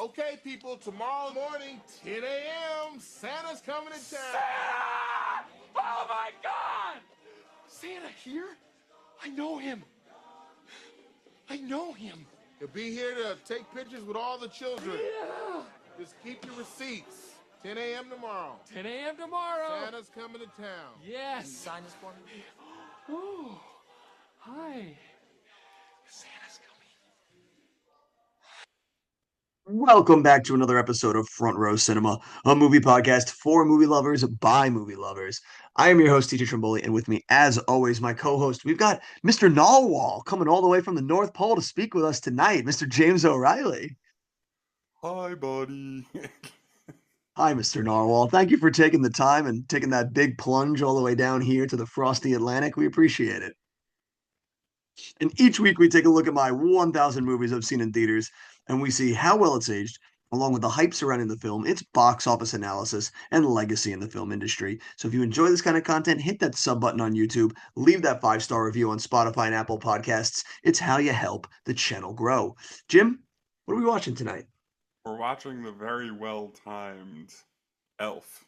Okay, people, tomorrow morning, 10 a.m., Santa's coming to town. Santa! Oh my God! Santa here? I know him. I know him. He'll be here to take pictures with all the children. Yeah. Just keep your receipts. 10 a.m. tomorrow. 10 a.m. tomorrow. Santa's coming to town. Yes. Can you sign this for me? Oh, hi. Santa's coming. Welcome back to another episode of Front Row Cinema, a movie podcast for movie lovers by movie lovers. I am your host, Teacher Trimboli, and with me, as always, my co-host, we've got Mr. Narwhal coming all the way from the North Pole to speak with us tonight, Mr. James O'Reilly. Hi, buddy. Hi, Mr. Narwhal. Thank you for taking the time and taking that big plunge all the way down here to the frosty Atlantic. We appreciate it. And each week we take a look at my 1,000 movies I've seen in theaters, and we see how well it's aged, along with the hype surrounding the film, its box office analysis, and legacy in the film industry. So if you enjoy this kind of content, hit that sub button on YouTube, leave that 5-star review on Spotify and Apple Podcasts. It's how you help the channel grow. Jim, what are we watching tonight? We're watching the very well-timed Elf.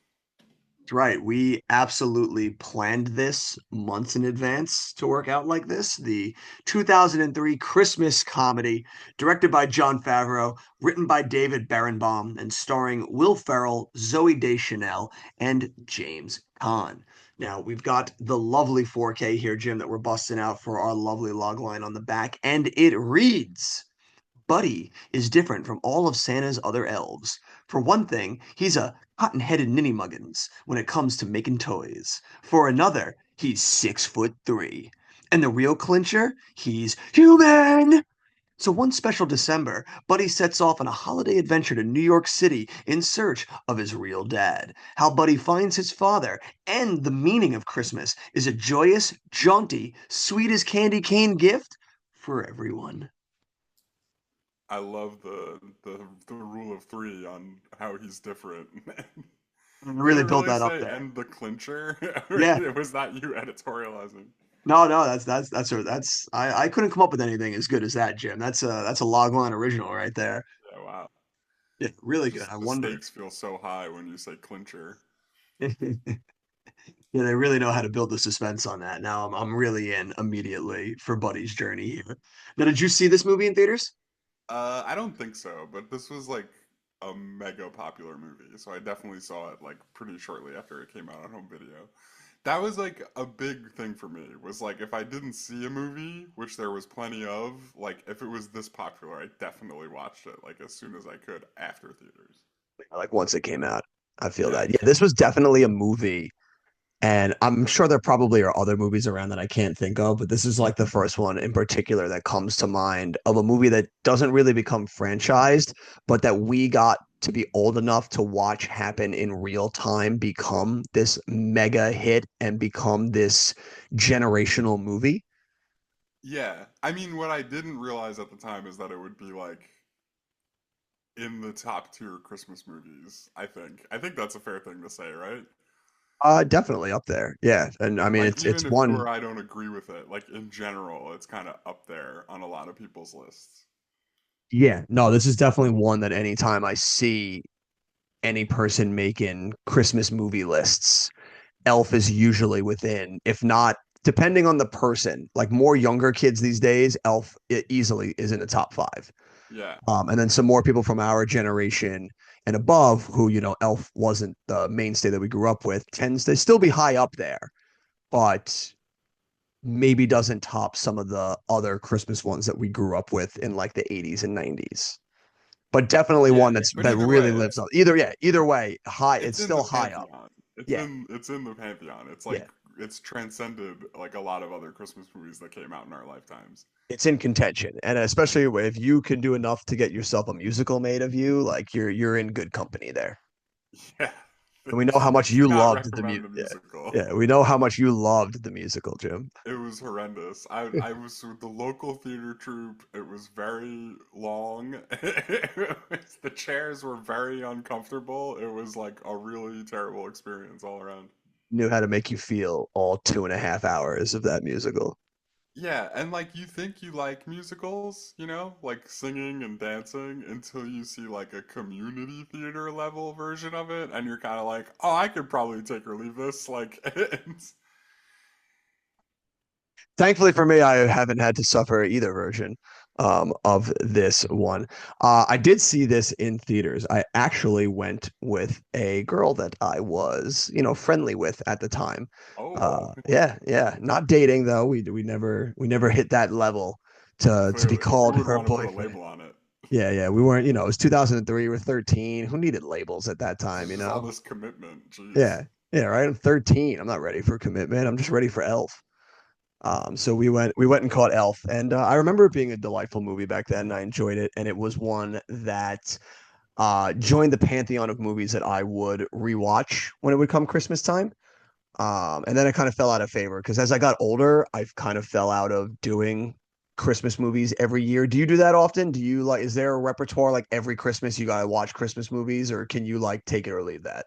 That's right. We absolutely planned this months in advance to work out like this. The 2003 Christmas comedy, directed by Jon Favreau, written by David Berenbaum, and starring Will Ferrell, Zooey Deschanel, and James Caan. Now, we've got the lovely 4K here, Jim, that we're busting out for our lovely logline on the back, and it reads, Buddy is different from all of Santa's other elves. For one thing, he's a cotton-headed ninny-muggins when it comes to making toys. For another, he's 6'3". And the real clincher, he's human! So one special December, Buddy sets off on a holiday adventure to New York City in search of his real dad. How Buddy finds his father and the meaning of Christmas is a joyous, jaunty, sweet as candy cane gift for everyone. I love the rule of three on how he's different. I really Did it built that up say, there. and the clincher? Yeah. Was that you editorializing? No, that's I couldn't come up with anything as good as that, Jim. That's a logline original right there. Yeah, wow. Yeah, really good. Just I the wonder. stakes feel so high when you say clincher. Yeah, they really know how to build the suspense on that. Now I'm really in immediately for Buddy's journey here. Now, did you see this movie in theaters? I don't think so, but this was like a mega popular movie, so I definitely saw it like pretty shortly after it came out on home video. That was like a big thing for me, was like if I didn't see a movie, which there was plenty of, like if it was this popular, I definitely watched it like as soon as I could after theaters. Like once it came out, I feel Yeah. that. Yeah, this was definitely a movie. And I'm sure there probably are other movies around that I can't think of, but this is like the first one in particular that comes to mind of a movie that doesn't really become franchised, but that we got to be old enough to watch happen in real time, become this mega hit and become this generational movie. Yeah. I mean, what I didn't realize at the time is that it would be like in the top tier Christmas movies, I think. I think that's a fair thing to say, right? Definitely up there. Yeah. And I mean Like it's even if you one. or I don't agree with it, like in general, it's kind of up there on a lot of people's lists. Yeah, no, this is definitely one that anytime I see any person making Christmas movie lists, Elf is usually within, if not, depending on the person, like more younger kids these days, Elf easily is in the top five. Yeah. And then some more people from our generation and above who, Elf wasn't the mainstay that we grew up with, tends to still be high up there, but maybe doesn't top some of the other Christmas ones that we grew up with in like the 80s and 90s. But definitely Yeah. one But that either really way, lives up. Either way, high. It's it's in the still high up. pantheon. Yeah, It's in the pantheon. It's yeah. like it's transcended like a lot of other Christmas movies that came out in our lifetimes. It's in contention, and especially if you can do enough to get yourself a musical made of you, like you're in good company there. Yeah. And we know how I much do you not loved the recommend music. the Yeah, musical. yeah. We know how much you loved the musical, Jim. It was horrendous. I was with the local theater troupe. It was very long. The chairs were very uncomfortable. It was like a really terrible experience all around. Knew how to make you feel all 2.5 hours of that musical. Yeah, and like you think you like musicals, like singing and dancing until you see like a community theater level version of it, and you're kind of like, oh, I could probably take or leave this. Like, Thankfully for me, I haven't had to suffer either version of this one. I did see this in theaters. I actually went with a girl that I was, friendly with at the time. oh, Yeah, yeah, not dating though. We never hit that level to be clearly, who called would her want to put a boyfriend. label on it? Yeah, yeah, we weren't. It was 2003. We're 13. Who needed labels at that This time? is just all this commitment. Jeez. Yeah, yeah, right. I'm 13. I'm not ready for commitment. I'm just ready for Elf. So we went and caught Elf, and I remember it being a delightful movie back then. And I enjoyed it, and it was one that joined the pantheon of movies that I would rewatch when it would come Christmas time. And then it kind of fell out of favor because as I got older, I've kind of fell out of doing Christmas movies every year. Do you do that often? Do you like? Is there a repertoire like every Christmas you gotta watch Christmas movies, or can you like take it or leave that?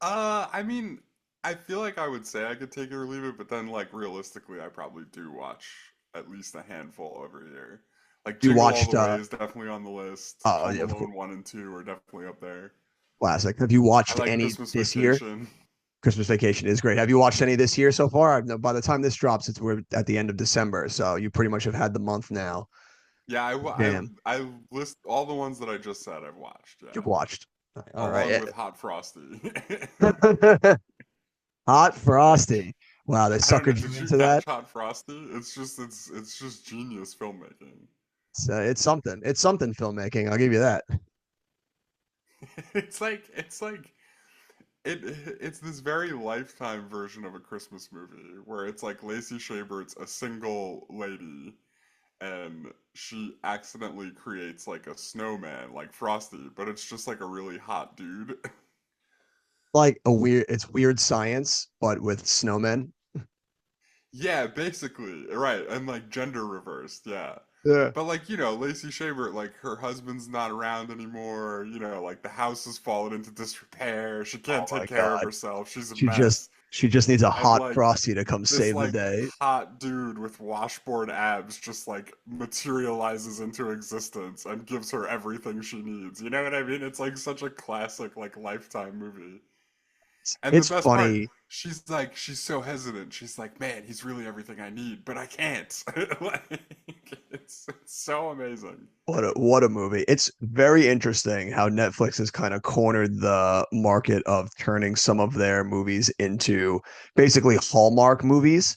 I mean, I feel like I would say I could take it or leave it, but then like realistically, I probably do watch at least a handful every year. Like You Jingle All the watched Way is definitely on the list. oh Home yeah, of Alone course, 1 and 2 are definitely up there. classic. Have you I watched like any Christmas this year? Vacation. Christmas Vacation is great. Have you watched any this year so far? No, by the time this drops, we're at the end of December, so you pretty much have had the month now. Yeah, Damn, I list all the ones that I just said I've watched, you've yeah. watched. All Along right. with Hot Frosty. Hot Frosty. Wow, they I don't know, suckered you did you into that. catch Hot Frosty? It's just genius filmmaking. It's something. It's something filmmaking. I'll give you that. It's like it it's this very lifetime version of a Christmas movie where it's like Lacey Shabert's a single lady and she accidentally creates like a snowman like Frosty, but it's just like a really hot dude. Like a weird. It's weird science, but with snowmen. Yeah, basically, right, and like gender reversed, yeah. Yeah. But like, Lacey Shabert, like her husband's not around anymore, like the house has fallen into disrepair. She Oh can't my take care of God. herself. She's a She just mess. she just needs a And hot like Frosty to come this save the like day. hot dude with washboard abs just like materializes into existence and gives her everything she needs. You know what I mean? It's like such a classic like lifetime movie. And the It's best part, funny. she's so hesitant. She's like, man, he's really everything I need, but I can't. Like, it's so amazing. What a movie. It's very interesting how Netflix has kind of cornered the market of turning some of their movies into basically Hallmark movies.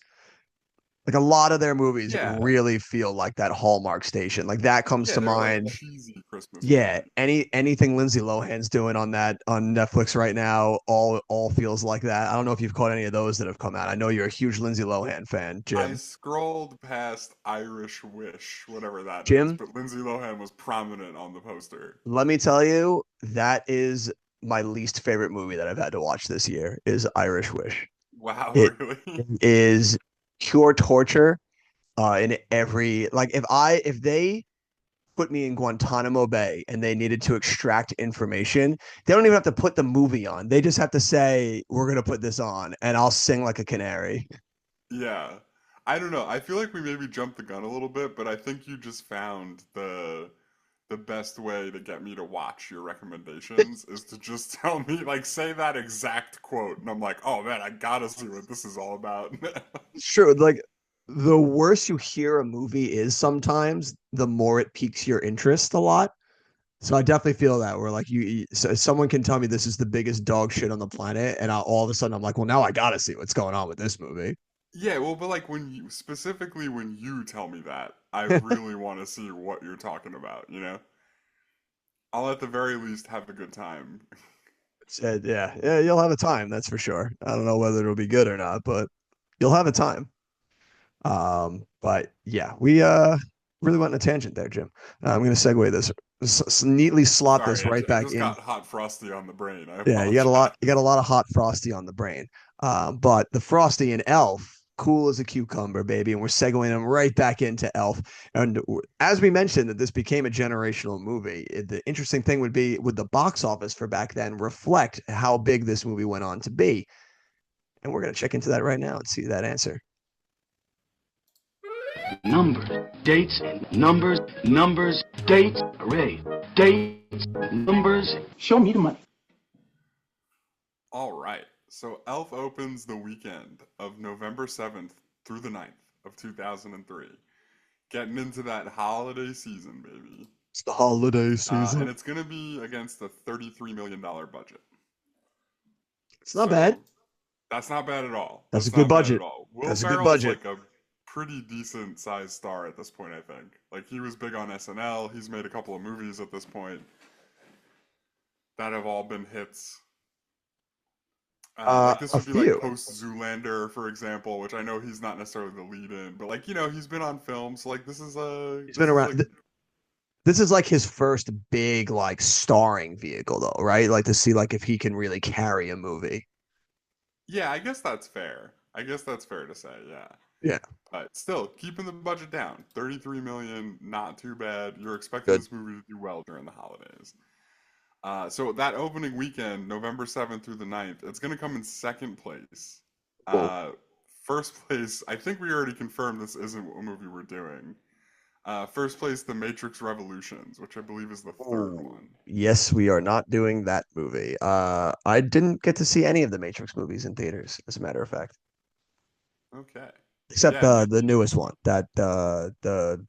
Like a lot of their movies Yeah, really feel like that Hallmark station. Like that comes yeah, to they're like mind. cheesy Christmas Yeah, movies. anything Lindsay Lohan's doing on Netflix right now, all feels like that. I don't know if you've caught any of those that have come out. I know you're a huge Lindsay Lohan fan, I Jim. scrolled past Irish Wish, whatever that is, Jim, but Lindsay Lohan was prominent on the poster. let me tell you, that is my least favorite movie that I've had to watch this year is Irish Wish. Wow, It really? is pure torture in every like if they put me in Guantanamo Bay and they needed to extract information, they don't even have to put the movie on. They just have to say, we're going to put this on and I'll sing like a canary. Yeah. I don't know. I feel like we maybe jumped the gun a little bit, but I think you just found the best way to get me to watch your recommendations is to just tell me, like, say that exact quote, and I'm like, oh man, I gotta see what this is all about. Sure. Like the worse you hear a movie is sometimes, the more it piques your interest a lot. So I definitely feel that where like so someone can tell me this is the biggest dog shit on the planet, and all of a sudden I'm like, well, now I gotta see what's going on with this movie. Yeah, well, but like specifically when you tell me that, I really want to see what you're talking about? I'll at the very least have a good time. Said, yeah, yeah, you'll have a time, that's for sure. I don't know whether it'll be good or not, but you'll have a time. But yeah, we really went on a tangent there, Jim. I'm gonna segue this, neatly slot this Sorry, right I back just in. got hot frosty on the brain. I Yeah, you got a apologize. lot of hot frosty on the brain. But the frosty in Elf, cool as a cucumber, baby, and we're segueing them right back into Elf. And as we mentioned, that this became a generational movie. The interesting thing would be, would the box office for back then reflect how big this movie went on to be? And we're gonna check into that right now and see that answer. numbers, dates, and numbers, dates, array, dates, numbers. Show me the money. All right. So Elf opens the weekend of November 7th through the 9th of 2003. Getting into that holiday season, baby. It's the holiday And season. it's going to be against a $33 million budget. It's not bad. So that's not bad at all. That's a That's good not bad at budget. all. Will That's a good Ferrell's budget. like a pretty decent sized star at this point, I think. Like he was big on SNL. He's made a couple of movies at this point that have all been hits. Like this A would be like few. post Zoolander, for example, which I know he's not necessarily the lead in, but like he's been on film, so like He's this been is around. like This is like his first big like starring vehicle though, right? Like to see like if he can really carry a movie. yeah, I guess that's fair. I guess that's fair to say, yeah. Yeah, But still, keeping the budget down, 33 million, not too bad. You're expecting good. this movie to do well during the holidays. So that opening weekend, November 7th through the 9th, it's going to come in second place. Cool. First place, I think we already confirmed this isn't a movie we're doing. First place, The Matrix Revolutions, which I believe is the third Oh, one. yes, we are not doing that movie. I didn't get to see any of the Matrix movies in theaters, as a matter of fact, Okay. except Yeah, the newest one, that the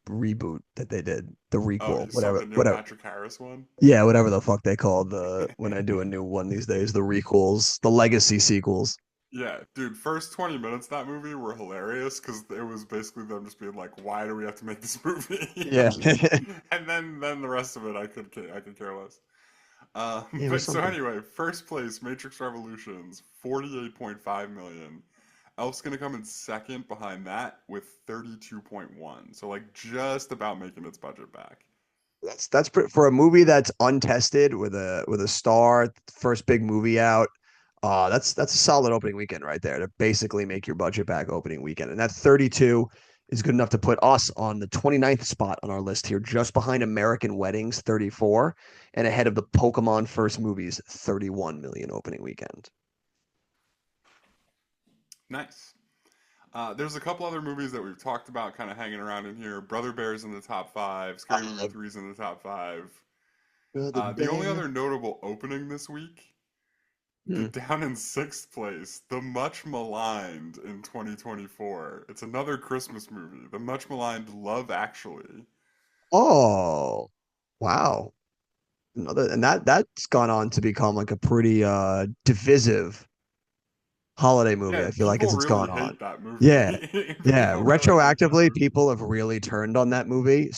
reboot that they did, the oh, requel, you saw whatever, the Neil whatever. Patrick Harris one? Yeah, whatever the fuck they call the when I do a new one these days, the requels, the legacy sequels. Yeah, dude, first 20 minutes of that movie were hilarious because it was basically them just being like, why do we have to make this movie? Yeah. And then the rest of it I could care less. Yeah, it was But so something. anyway, first place, Matrix Revolutions, 48.5 million. Elf's gonna come in second behind that with 32.1. So like just about making its budget back. For a movie that's untested with a star, first big movie out. That's a solid opening weekend right there to basically make your budget back opening weekend. And that 32 is good enough to put us on the 29th spot on our list here, just behind American Weddings 34 and ahead of the Pokemon first movies 31 million opening weekend. Nice. There's a couple other movies that we've talked about kind of hanging around in here. Brother Bear's in the top five. Scary Movie Uh, 3's in the top five. the The only bear. other notable opening this week, Hmm. down in sixth place, the much maligned in 2024. It's another Christmas movie. The much maligned Love Actually. Oh, wow. Another and that's gone on to become like a pretty divisive holiday movie. Yeah, I feel like as people it's really gone on. hate that movie. Yeah. Yeah. People really hate that Retroactively, movie. people have really turned on that movie,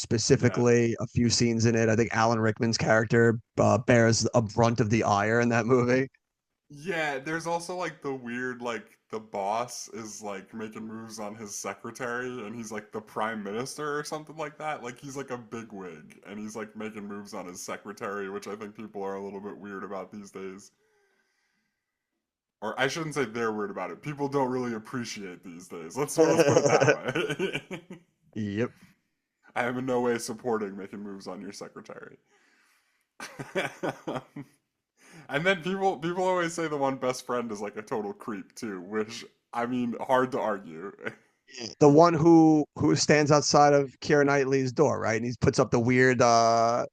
Yeah. specifically a few scenes in it. I think Alan Rickman's character bears a brunt of the ire in that movie. Yeah, there's also like the weird the boss is like making moves on his secretary and he's like the prime minister or something like that. Like he's like a bigwig and he's like making moves on his secretary, which I think people are a little bit weird about these days. Or I shouldn't say they're weird about it. People don't really appreciate these days. Let's put it that way. Yep. I am in no way supporting making moves on your secretary. And then people always say the one best friend is like a total creep too, which I mean, hard to argue. The one who stands outside of Keira Knightley's door, right? And he puts up the weird the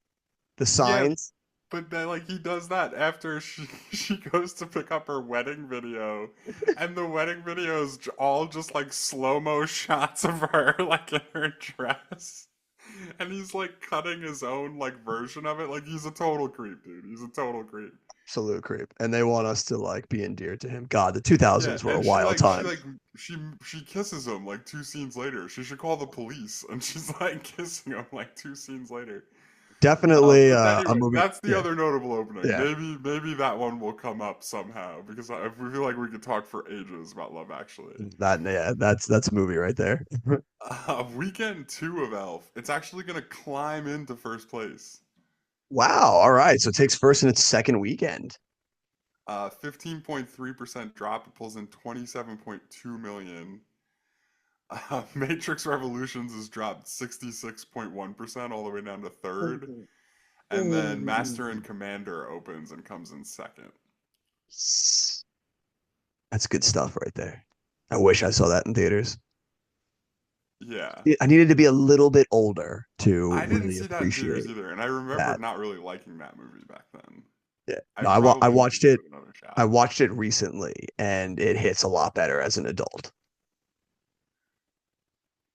Yeah, signs. but then like he does that after she goes to pick up her wedding video, and the wedding video is all just like slow-mo shots of her like in her dress. And he's like cutting his own like version of it. Like he's a total creep, dude. He's a total creep. Absolute creep. And they want us to like be endeared to him. God, the Yeah, 2000s were a and wild time. she kisses him like two scenes later. She should call the police, and she's like kissing him like two scenes later. Definitely But a anyway, movie. that's the Yeah. other notable opening. Yeah. Maybe that one will come up somehow because we feel like we could talk for ages about Love Actually. That's a movie right there. Weekend two of Elf. It's actually gonna climb into first place. Wow. All right. So it takes first in its second weekend. 15.3% drop. It pulls in 27.2 million. Matrix Revolutions has dropped 66.1% all the way down to third. And then Master and Commander opens and comes in second. That's good stuff right there. I wish I saw that in theaters. Yeah. I needed to be a little bit older to I didn't really see that in appreciate theaters either, and I remember that. not really liking that movie back then. Yeah. I No, I probably need to watched give it. it another I shot. watched it recently, and it hits a lot better as an adult.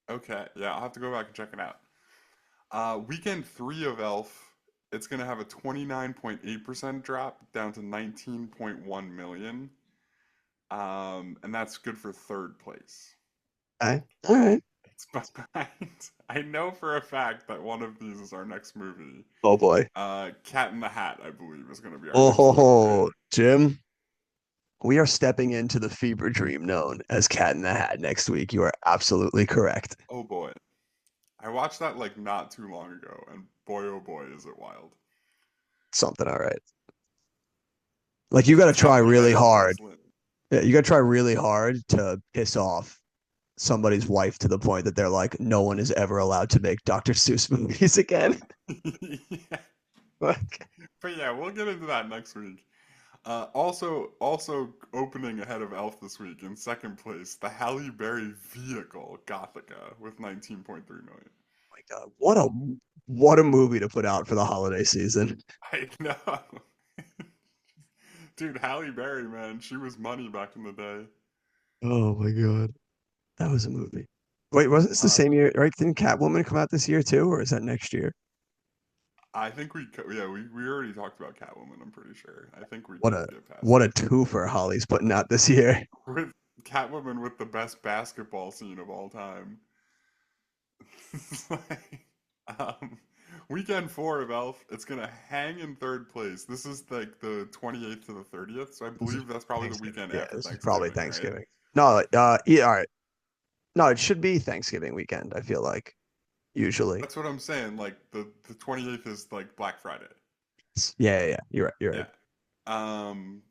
Okay, yeah, I'll have to go back and check it out. Weekend three of Elf, it's gonna have a 29.8% drop down to 19.1 million. And that's good for third place. Okay. All right. It's behind. I know for a fact that one of these is our next movie. Oh boy. Cat in the Hat, I believe, is gonna be our next movie, right? Oh, Jim, we are stepping into the fever dream known as Cat in the Hat next week. You are absolutely correct. Oh boy. I watched that like not too long ago, and boy oh boy is it wild. Something all right. Like you got to It's got try pretty really nice hard. cast. Yeah, you got to try really hard to piss off somebody's wife to the point that they're like, no one is ever allowed to make Dr. Seuss movies again. Yeah. Like, But yeah, we'll get into that next week. Also opening ahead of Elf this week in second place, the Halle Berry vehicle Gothica with 19.3 million. my God, what a movie to put out for the holiday season. I know. Dude, Halle Berry, man, she was money back in the day. Oh my God, that was a movie. Wait, wasn't this the Uh, same year? Right? Didn't Catwoman come out this year too, or is that next year? I think we already talked about Catwoman, I'm pretty sure. I think we What did a get past what a that. twofer Holly's putting out this year. With Catwoman with the best basketball scene of all time. It's like, um, weekend four of Elf, it's gonna hang in third place. This is like the 28th to the 30th, so I This is believe that's probably the Thanksgiving. weekend Yeah, after this is probably Thanksgiving, right? Thanksgiving. No, yeah, all right. No, it should be Thanksgiving weekend, I feel like, usually. That's what I'm saying. Like the 28th is like Black Friday. Yeah, yeah, yeah. You're right. You're right. Yeah. Um,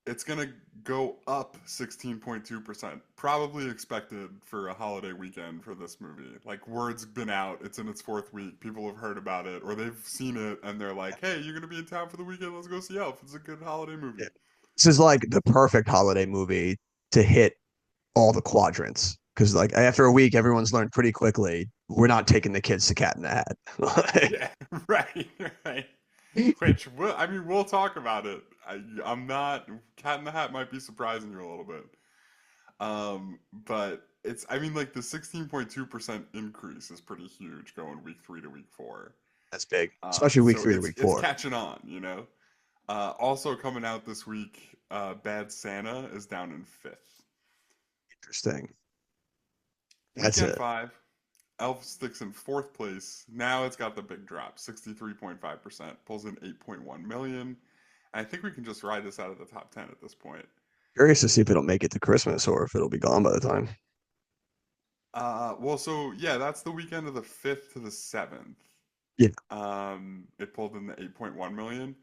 it's gonna go up 16.2%. Probably expected for a holiday weekend for this movie. Like word's been out, it's in its fourth week. People have heard about it or they've seen it and they're like, "Hey, you're gonna be in town for the weekend? Let's go see Elf. It's a good holiday movie." Yeah. This is like the perfect holiday movie to hit all the quadrants. Because like after a week, everyone's learned pretty quickly we're not taking the kids to Cat in the Hat. Yeah, right, right. Which I mean, we'll talk about it. I'm not. Cat in the Hat might be surprising you a little bit. But it's. I mean, like the 16.2% increase is pretty huge going week three to week four. That's big, especially week So three to week it's four. catching on, you know. Also coming out this week, Bad Santa is down in fifth. Interesting. That's Weekend it. five, Elf sticks in fourth place. Now it's got the big drop, 63.5%, pulls in 8.1 million. I think we can just ride this out of the top 10 at this point. Curious to see if it'll make it to Christmas or if it'll be gone by the time. Well, so yeah, that's the weekend of the 5th to the 7th. Yeah. It pulled in the 8.1 million.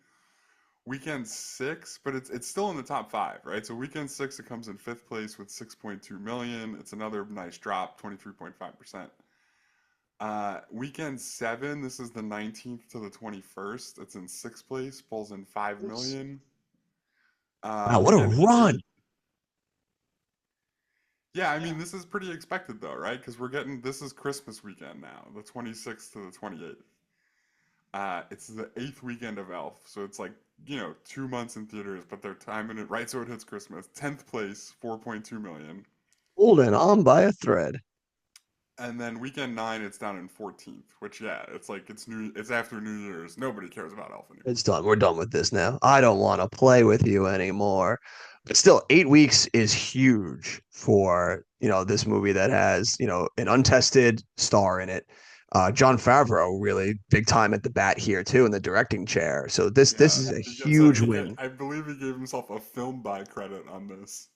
Weekend six, but it's still in the top five, right? So weekend six, it comes in fifth place with 6.2 million. It's another nice drop, 23.5%. Weekend seven, this is the 19th to the 21st. It's in sixth place, pulls in 5 million. Wow, what a Weekend run. eight, yeah, I mean, this is pretty expected though, right? Because this is Christmas weekend now, the 26th to the 28th. It's the eighth weekend of Elf, so it's like, 2 months in theaters, but they're timing it right so it hits Christmas. 10th place, 4.2 million. Holding on by a thread. And then weekend nine, it's down in 14th, which yeah, it's like it's after New Year's. Nobody cares about Elf anymore. It's done. We're done with this now. I don't want to play with you anymore. But still, 8 weeks is huge for, this movie that has, an untested star in it. John Favreau really big time at the bat here too in the directing chair. So this Yeah, is a he gets a huge win. I believe he gave himself a film by credit on this.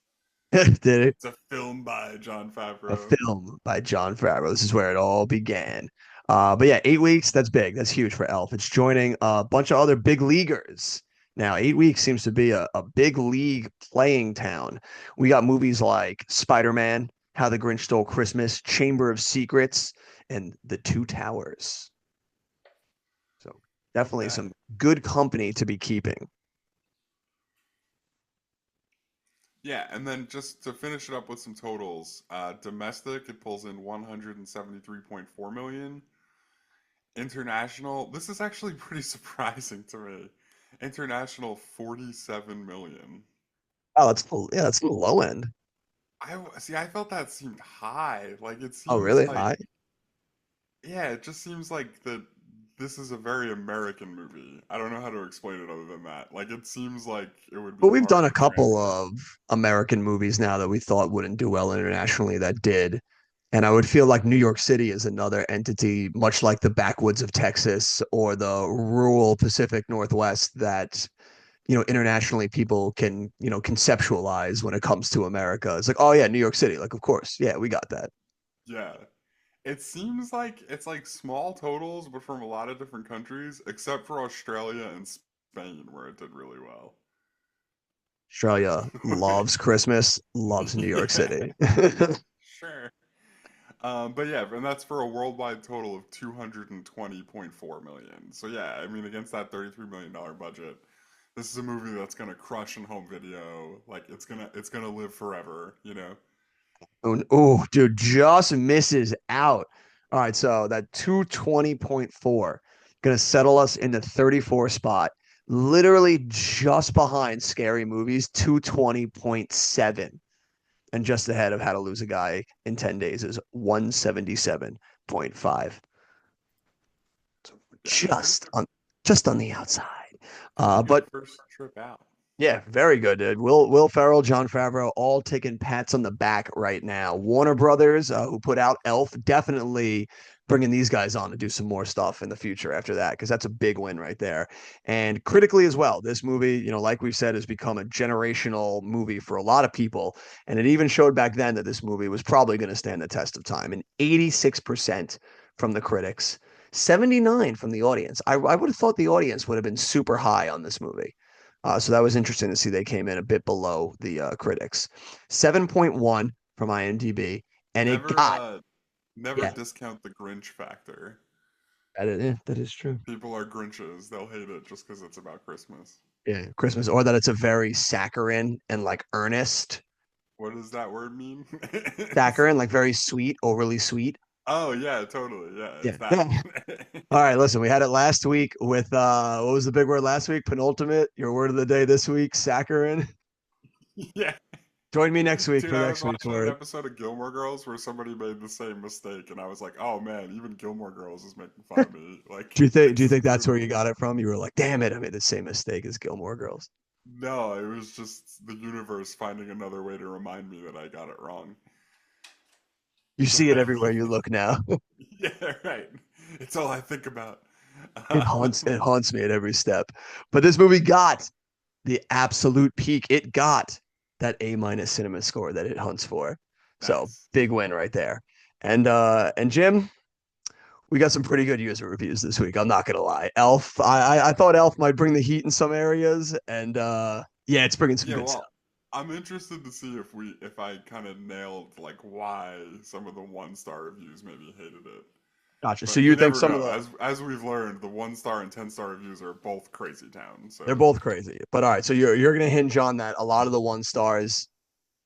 Did it? It's a film by John A Favreau. film by John Favreau. This is where it all began. But yeah, 8 weeks, that's big. That's huge for Elf. It's joining a bunch of other big leaguers. Now, 8 weeks seems to be a big league playing town. We got movies like Spider-Man, How the Grinch Stole Christmas, Chamber of Secrets, and The Two Towers. So definitely some Okay. good company to be keeping. Yeah, and then just to finish it up with some totals, domestic it pulls in 173.4 million. International, this is actually pretty surprising to me. International 47 million. Oh, that's the low end. See, I felt that seemed high. Like it Oh, seems really like high? yeah, it just seems like that this is a very American movie. I don't know how to explain it other than that. Like it seems like it would But be we've done hard a to couple translate. of American movies now that we thought wouldn't do well internationally that did. And I would feel like New York City is another entity, much like the backwoods of Texas or the rural Pacific Northwest, that, internationally people can, conceptualize when it comes to America. It's like, oh yeah, New York City. Like, of course. Yeah, we got that. Yeah. It seems like it's like small totals, but from a lot of different countries, except for Australia and Spain, where it did really well. Australia loves Christmas, loves New York Yeah, City. sure. But yeah, and that's for a worldwide total of 220.4 million. So yeah, I mean, against that $33 million budget, this is a movie that's gonna crush in home video. Like it's gonna live forever, you know? Oh, dude, just misses out. All right, so that 220.4 gonna settle us in the 34 spot, literally just behind Scary Movies, 220.7, and just ahead of How to Lose a Guy in 10 Days is 177.5. So Yeah, just on the outside. pretty good But first trip out. yeah, very good, dude. Will Ferrell, Jon Favreau, all taking pats on the back right now. Warner Brothers, who put out Elf, definitely bringing these guys on to do some more stuff in the future after that, because that's a big win right there. And critically as well, this movie, like we've said, has become a generational movie for a lot of people. And it even showed back then that this movie was probably going to stand the test of time. And 86% from the critics, 79 from the audience. I would have thought the audience would have been super high on this movie. So that was interesting to see they came in a bit below the critics. 7.1 from IMDb, and it Never got, uh never yeah, discount the Grinch factor. that is true. People are Grinches. They'll hate it just because it's about Christmas. Yeah, Christmas, or that it's a very saccharine and like earnest What does that word mean? saccharine, like very sweet, overly sweet. Oh yeah, totally. Yeah, Yeah. it's that. All right, listen, we had it last week with what was the big word last week? Penultimate. Your word of the day this week, saccharine. Yeah. Join me next week Dude, for I was next week's watching an word. episode of Gilmore Girls where somebody made the same mistake, and I was like, "Oh man, even Gilmore Girls is making fun of me." Like, Do you think it's that's where you got it from? You were like, damn it, I made the same mistake as Gilmore Girls. no, it was just the universe finding another way to remind me that I got it wrong. You So see it thank everywhere you. you look now. Yeah, right. It's all I think about. It haunts Um, it haunts me at every step. But this movie got the absolute peak. It got that A- cinema score that it hunts for. So nice. big win right there. And Jim, we got some pretty good user reviews this week. I'm not gonna lie. Elf, I thought Elf might bring the heat in some areas, and yeah, it's bringing some Yeah, good well, stuff. I'm interested to see if I kind of nailed like why some of the one-star reviews maybe hated it. Gotcha. So But you you think never some of know. the As we've learned, the 1 star and 10 star reviews are both crazy town. they're So both crazy. But all right, so you're gonna hinge on that. A lot of the one stars,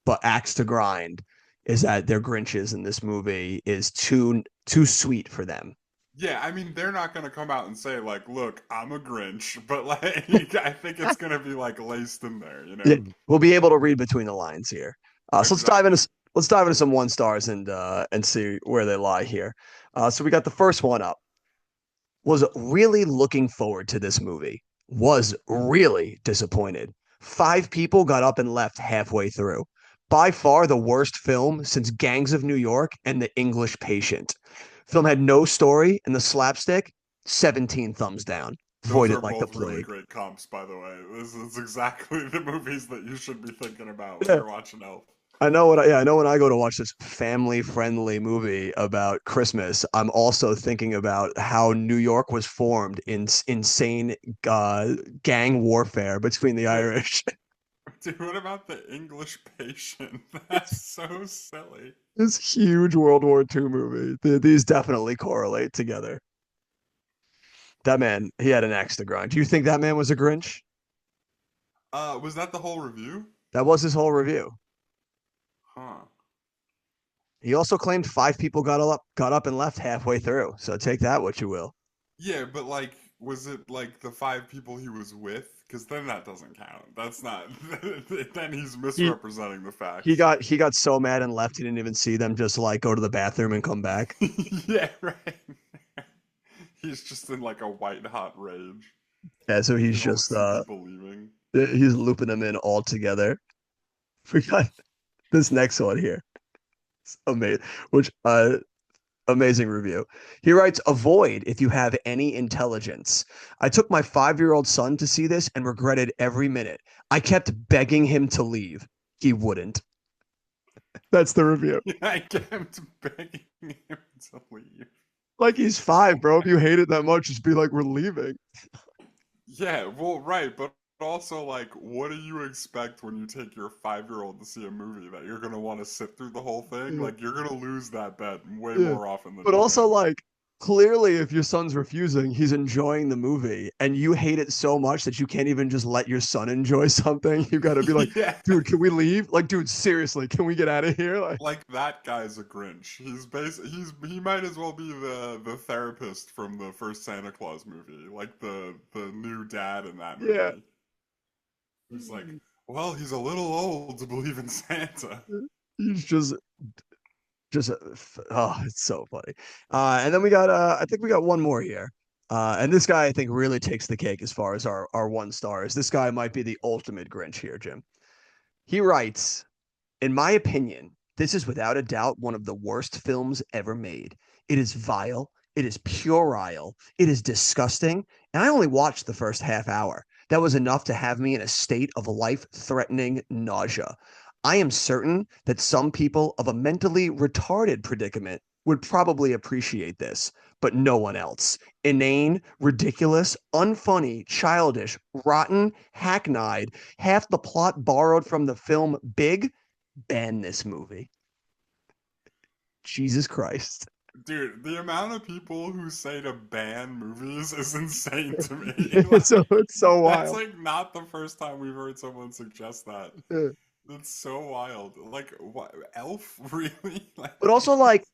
but axe to grind is that their Grinches in this movie is too sweet for them. yeah, I mean they're not gonna come out and say like, "Look, I'm a Grinch," but like I think it's gonna be like laced in there, you Yeah, know? we'll be able to read between the lines here. So Exactly. let's dive into some one stars and see where they lie here. So we got the first one up. Was really looking forward to this movie. Was really disappointed. Five people got up and left halfway through. By far the worst film since Gangs of New York and The English Patient. Film had no story, and the slapstick, 17 thumbs down. Those Voided are like the both really plague. great comps, by the way. This is exactly the movies that you should be thinking about when Yeah. you're watching Elf. I know when I go to watch this family friendly movie about Christmas, I'm also thinking about how New York was formed in insane gang warfare between the Wait, Irish. dude, what about the English Patient? That's so silly. This huge World War II movie. These definitely correlate together. That man, he had an axe to grind. Do you think that man was a Grinch? Was that the whole review? That was his whole review. Huh. He also claimed five people got up and left halfway through. So take that what you will. Yeah, but like, was it like the five people he was with? Because then that doesn't count. That's not. Then he's He misrepresenting the he facts. got he got so mad and left he didn't even see them just like go to the bathroom and come back. Yeah, right. He's just in like a white hot rage. Yeah, so He he's can only just see people leaving. he's looping them in all together. We got this next one here. It's amazing, which amazing review. He writes, avoid if you have any intelligence. I took my 5-year-old son to see this and regretted every minute. I kept begging him to leave. He wouldn't. That's the review. I kept begging him to leave. Like he's 5, bro. If you hate it that much, just be like, we're leaving. Yeah, well, right, but also, like, what do you expect when you take your 5-year-old to see a movie that you're gonna want to sit through the whole thing? Yeah. Like, you're gonna lose that bet way Yeah. more often than But you also, think. like, clearly, if your son's refusing, he's enjoying the movie, and you hate it so much that you can't even just let your son enjoy something. You got to be like, Yeah, dude, can we leave? Like, dude, seriously, can we get out of here? Like, like that guy's a Grinch. He might as well be the therapist from the first Santa Claus movie, like the new dad in that yeah. movie. He's like, well, he's a little old to believe in Santa. He's just oh, it's so funny. And then we got I think we got one more here. And this guy I think really takes the cake as far as our 1 stars. This guy might be the ultimate Grinch here, Jim. He writes, in my opinion, this is without a doubt one of the worst films ever made. It is vile, it is puerile, it is disgusting, and I only watched the first half hour. That was enough to have me in a state of life-threatening nausea. I am certain that some people of a mentally retarded predicament would probably appreciate this, but no one else. Inane, ridiculous, unfunny, childish, rotten, hackneyed, half the plot borrowed from the film Big. Ban this movie. Jesus Christ. Dude, the amount of people who say to ban movies is insane to me. It's so That's wild. like not the first time we've heard someone suggest that. Yeah. That's so wild. Like, what? Elf? Really? Like, But also, like,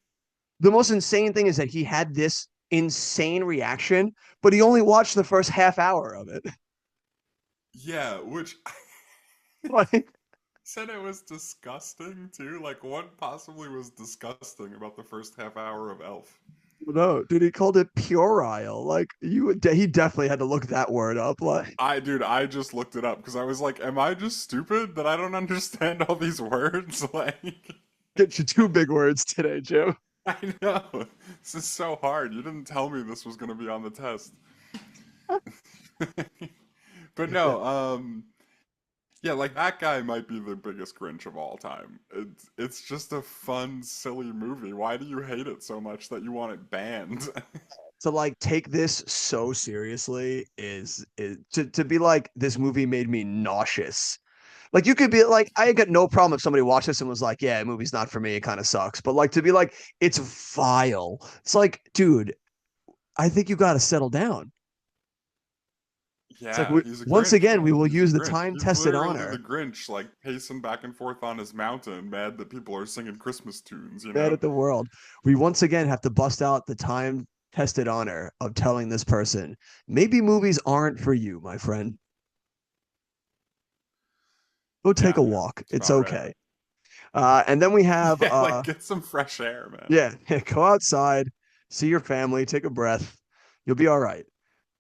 the most insane thing is that he had this insane reaction, but he only watched the first half hour of it. yeah, which Like, said it was disgusting too. Like, what possibly was disgusting about the first half hour of Elf? no, dude, he called it puerile. Like, he definitely had to look that word up. Like, Dude, I just looked it up because I was like, am I just stupid that I don't understand all these words? Like, get you 2 big words today, Jim. I know. This is so hard. You didn't tell me this was going to be on the test. But Yeah. no, yeah, like that guy might be the biggest Grinch of all time. It's just a fun, silly movie. Why do you hate it so much that you want it banned? To like take this so seriously is to be like this movie made me nauseous. Like you could be like, I got no problem if somebody watched this and was like, yeah, movie's not for me, it kind of sucks. But like to be like, it's vile. It's like, dude, I think you got to settle down. It's like Yeah, he's a once Grinch, again, we man. will He's a use the Grinch. time He's tested literally the honor. Grinch, like pacing back and forth on his mountain, mad that people are singing Christmas tunes, you Bad know? at the world. We once again have to bust out the time tested honor of telling this person, maybe movies aren't for you, my friend. Go take Yeah, a man. walk. It's It's about right. okay. And then we have Yeah, like get some fresh air, man. yeah, go outside, see your family, take a breath. You'll be all right.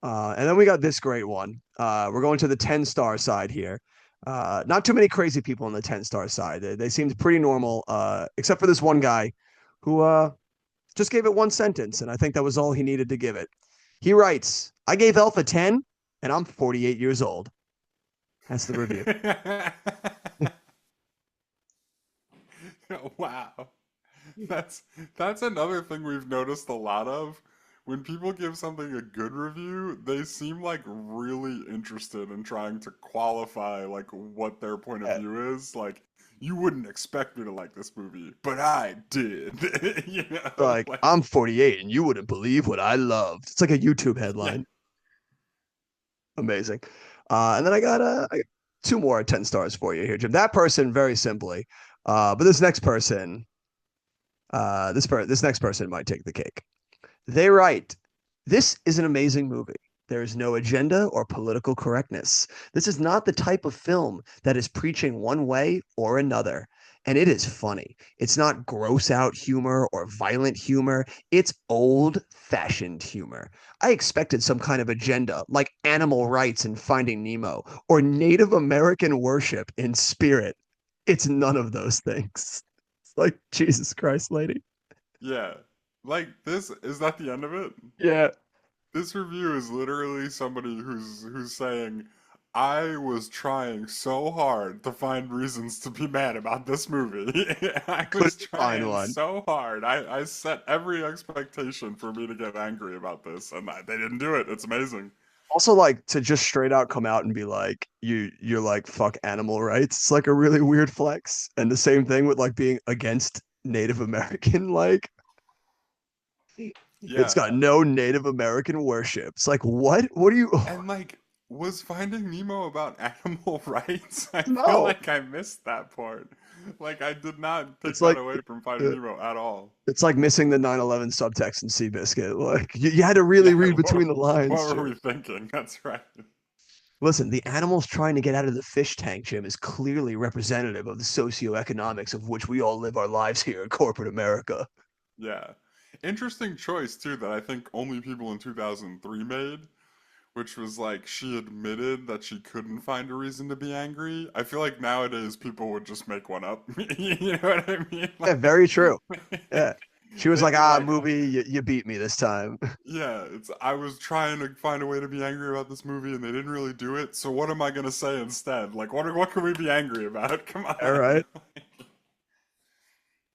And then we got this great one. We're going to the 10-star side here. Not too many crazy people on the 10-star side. They seemed pretty normal, except for this one guy who just gave it one sentence, and I think that was all he needed to give it. He writes, I gave Elf a 10, and I'm 48 years old. That's the review. Wow. That's that's another thing we've noticed a lot of. When people give something a good review, they seem like really interested in trying to qualify like what their point of Yeah. view is. Like, you wouldn't expect me to like this movie, but I did. You know, Like, like I'm 48, and you wouldn't believe what I loved. It's like a YouTube yeah. headline. Amazing. And then I got two more 10 stars for you here, Jim. That person, very simply. But this next person, this next person might take the cake. They write, "This is an amazing movie. There is no agenda or political correctness. This is not the type of film that is preaching one way or another. And it is funny. It's not gross out humor or violent humor. It's old fashioned humor. I expected some kind of agenda like animal rights in Finding Nemo or Native American worship in Spirit. It's none of those things." It's like, Jesus Christ, lady. Yeah. Like this is that the end of it? Yeah. This review is literally somebody who's saying, I was trying so hard to find reasons to be mad about this movie. I was Couldn't find trying one. so hard. I set every expectation for me to get angry about this, and they didn't do it. It's amazing. Also, like to just straight out come out and be like, you're like fuck animal rights. It's like a really weird flex. And the same thing with like being against Native American, like it's Yeah. got no Native American worship. It's like, what? What are you? And like, was Finding Nemo about animal rights? I feel No. like I missed that part. Like, I did not take It's that like away from Finding uh, Nemo at all. it's like missing the 9/11 subtext in Seabiscuit. Like you had to Yeah, really read between the what lines, were Jim. we thinking? That's right. Listen, the animals trying to get out of the fish tank, Jim, is clearly representative of the socioeconomics of which we all live our lives here in corporate America. Yeah. Interesting choice, too, that I think only people in 2003 made, which was like she admitted that she couldn't find a reason to be angry. I feel like nowadays people would just make one up. You know what I mean? Yeah, Like, very true. Yeah. She was they'd like, be ah, like, movie, you beat me this time. yeah, it's I was trying to find a way to be angry about this movie and they didn't really do it. So what am I gonna say instead? Like what can we be angry about? Come All on. right.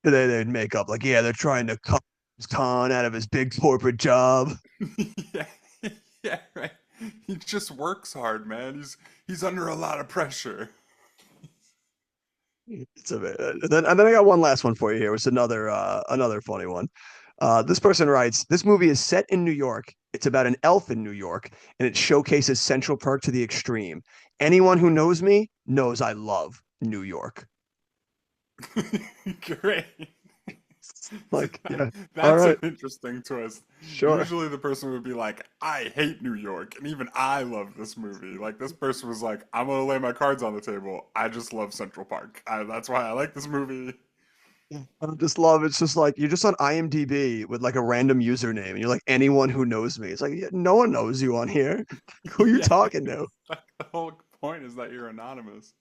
They'd make up like, yeah, they're trying to cut Khan out of his big corporate job. Yeah. Yeah, right. He just works hard, man. He's under a lot of pressure. It's a bit, and then I got one last one for you here. It's another funny one. This person writes, "This movie is set in New York. It's about an elf in New York, and it showcases Central Park to the extreme. Anyone who knows me knows I love New York." Great. Like, yeah, all That's an right, interesting twist. sure. Usually the person would be like, I hate New York, and even I love this movie. Like this person was like, I'm gonna lay my cards on the table. I just love Central Park. That's why I like this movie. I just love it's just like you're just on IMDb with like a random username, and you're like anyone who knows me. It's like yeah, no one knows you on here. Who are you Yeah, talking to? like, the whole point is that you're anonymous.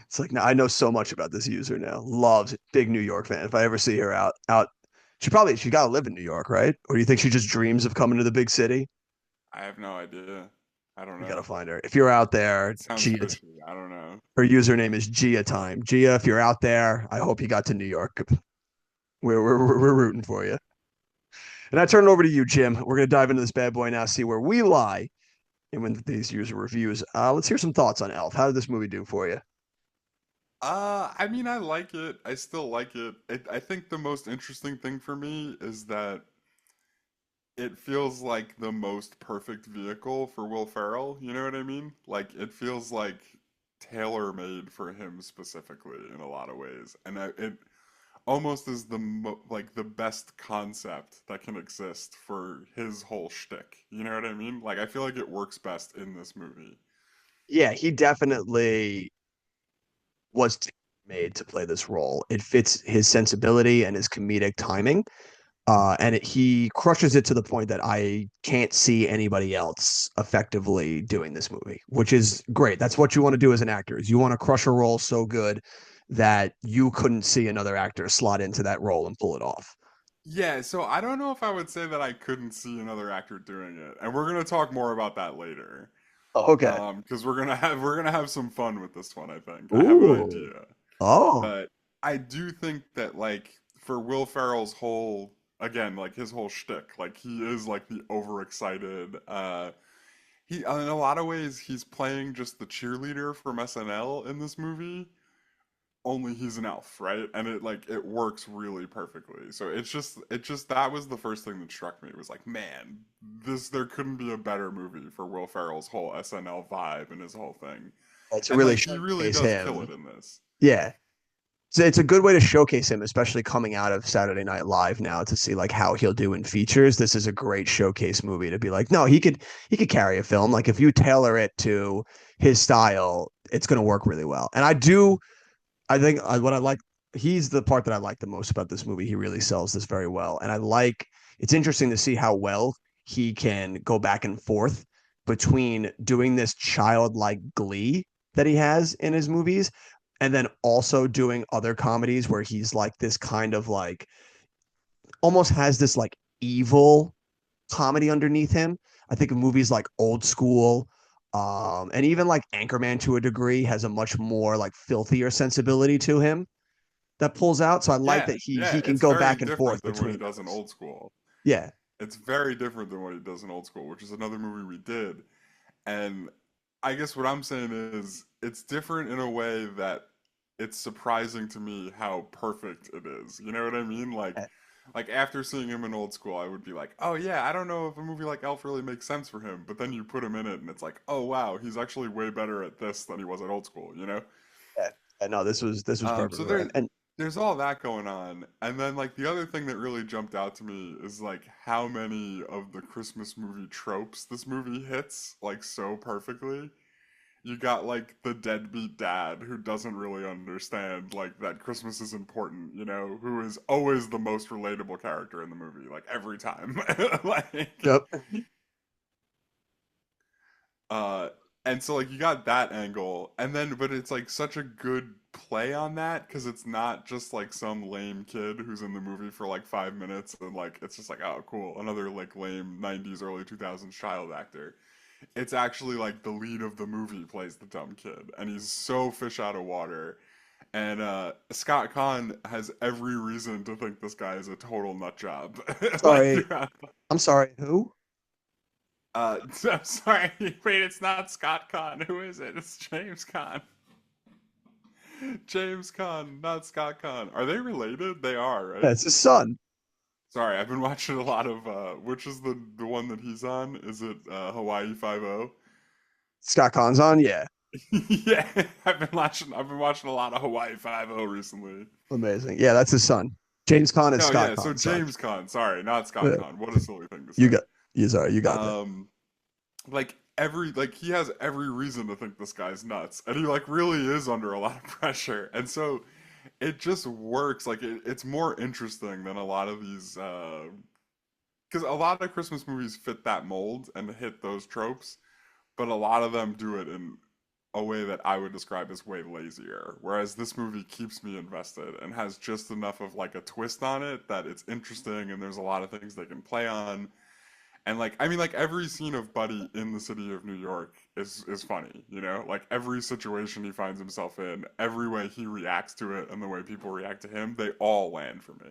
It's like now I know so much about this user now. Loves it. Big New York fan. If I ever see her out, she got to live in New York, right? Or do you think she just dreams of coming to the big city? I have no idea. I don't You got to know. find her. If you're out there, It sounds Gia, fishy. I don't know. her username is Gia Time. Gia, if you're out there, I hope you got to New York. We're rooting for you. And I turn it over to you, Jim. We're gonna dive into this bad boy now, see where we lie and when these user reviews. Let's hear some thoughts on Elf. How did this movie do for you? I mean, I like it. I still like it. I think the most interesting thing for me is that it feels like the most perfect vehicle for Will Ferrell. You know what I mean? Like it feels like tailor made for him specifically in a lot of ways, and it almost is like the best concept that can exist for his whole shtick. You know what I mean? Like I feel like it works best in this movie. Yeah, he definitely was made to play this role. It fits his sensibility and his comedic timing. He crushes it to the point that I can't see anybody else effectively doing this movie, which is great. That's what you want to do as an actor is you want to crush a role so good that you couldn't see another actor slot into that role and pull it off. Yeah, so I don't know if I would say that I couldn't see another actor doing it, and we're gonna talk more about that later. Oh, okay. Because we're gonna have some fun with this one, I think. I have an Ooh. idea. Oh. But I do think that like for Will Ferrell's whole again, like his whole shtick, like he is like the overexcited he in a lot of ways he's playing just the cheerleader from SNL in this movie, only he's an elf, right? And it works really perfectly. So it's just that was the first thing that struck me. It was like, man, there couldn't be a better movie for Will Ferrell's whole SNL vibe and his whole thing. to And really like he really showcase does kill him. it in this. Yeah. So it's a good way to showcase him, especially coming out of Saturday Night Live now to see like how he'll do in features. This is a great showcase movie to be like, no, he could carry a film. Like if you tailor it to his style, it's going to work really well. And I think what I like, he's the part that I like the most about this movie. He really sells this very well. And it's interesting to see how well he can go back and forth between doing this childlike glee that he has in his movies and then also doing other comedies where he's like this kind of like almost has this like evil comedy underneath him. I think of movies like Old School, and even like Anchorman to a degree has a much more like filthier sensibility to him that pulls out. So I like Yeah, that he yeah, he can it's go very back and forth different than what he between does in those. Old School. Yeah. It's very different than what he does in Old School, which is another movie we did. And I guess what I'm saying is it's different in a way that it's surprising to me how perfect it is. You know what I mean? Like after seeing him in Old School, I would be like, "Oh yeah, I don't know if a movie like Elf really makes sense for him." But then you put him in it and it's like, "Oh wow, he's actually way better at this than he was at Old School," you know? Yeah. No, this was perfect. So there's all that going on, and then like the other thing that really jumped out to me is like how many of the Christmas movie tropes this movie hits like so perfectly. You got like the deadbeat dad who doesn't really understand like that Christmas is important, you know, who is always the most relatable character in the movie, like every time. Like Yep. uh and so like you got that angle and then but it's like such a good play on that because it's not just like some lame kid who's in the movie for like 5 minutes and like it's just like oh cool another like lame 90s early 2000s child actor. It's actually like the lead of the movie plays the dumb kid and he's so fish out of water. And Scott Conn has every reason to think this guy is a total nut job. Like Sorry. throughout I'm sorry. Who? I'm sorry. Wait, it's not Scott Conn. Who is it? It's James Conn. James Conn, not Scott Conn. Are they related? They are, right? That's his son. Sorry, I've been watching a lot of which is the one that he's on? Is it Hawaii 5-0? Scott Con's on. Yeah. Yeah, I've been watching a lot of Hawaii 5-0 recently. Amazing. Yeah, that's his son. James Conn is No, Scott yeah, so Con's son. James Conn. Sorry, not Scott Yeah. Conn. What a silly thing to You say. got. You sorry. You got that. Like he has every reason to think this guy's nuts and he like really is under a lot of pressure and so it just works like it's more interesting than a lot of these because a lot of Christmas movies fit that mold and hit those tropes but a lot of them do it in a way that I would describe as way lazier whereas this movie keeps me invested and has just enough of like a twist on it that it's interesting and there's a lot of things they can play on and like I mean like every scene of Buddy in the city of New York is funny, you know? Like every situation he finds himself in, every way he reacts to it and the way people react to him, they all land for me.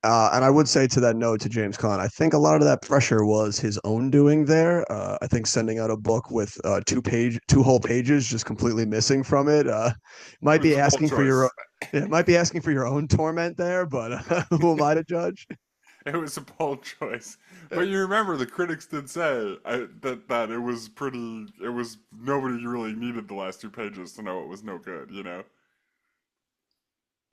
And I would say to that note to James Conn, I think a lot of that pressure was his own doing there. I think sending out a book with two whole pages just completely missing from it It might was be a bold asking for choice. it might be asking for your own torment there, but who am I to judge? It was a bold choice. But you remember the critics did say that it was pretty it was nobody really needed the last 2 pages to know it was no good, you know?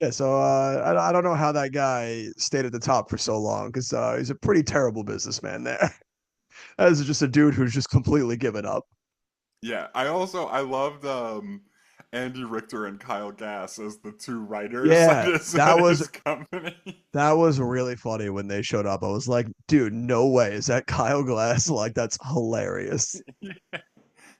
Yeah, so I don't know how that guy stayed at the top for so long because he's a pretty terrible businessman there. That is just a dude who's just completely given up. Yeah, I loved Andy Richter and Kyle Gass as the two writers at Yeah, his, that at was his company. that was really funny when they showed up. I was like, dude, no way. Is that Kyle Glass? Like, that's hilarious. Yeah.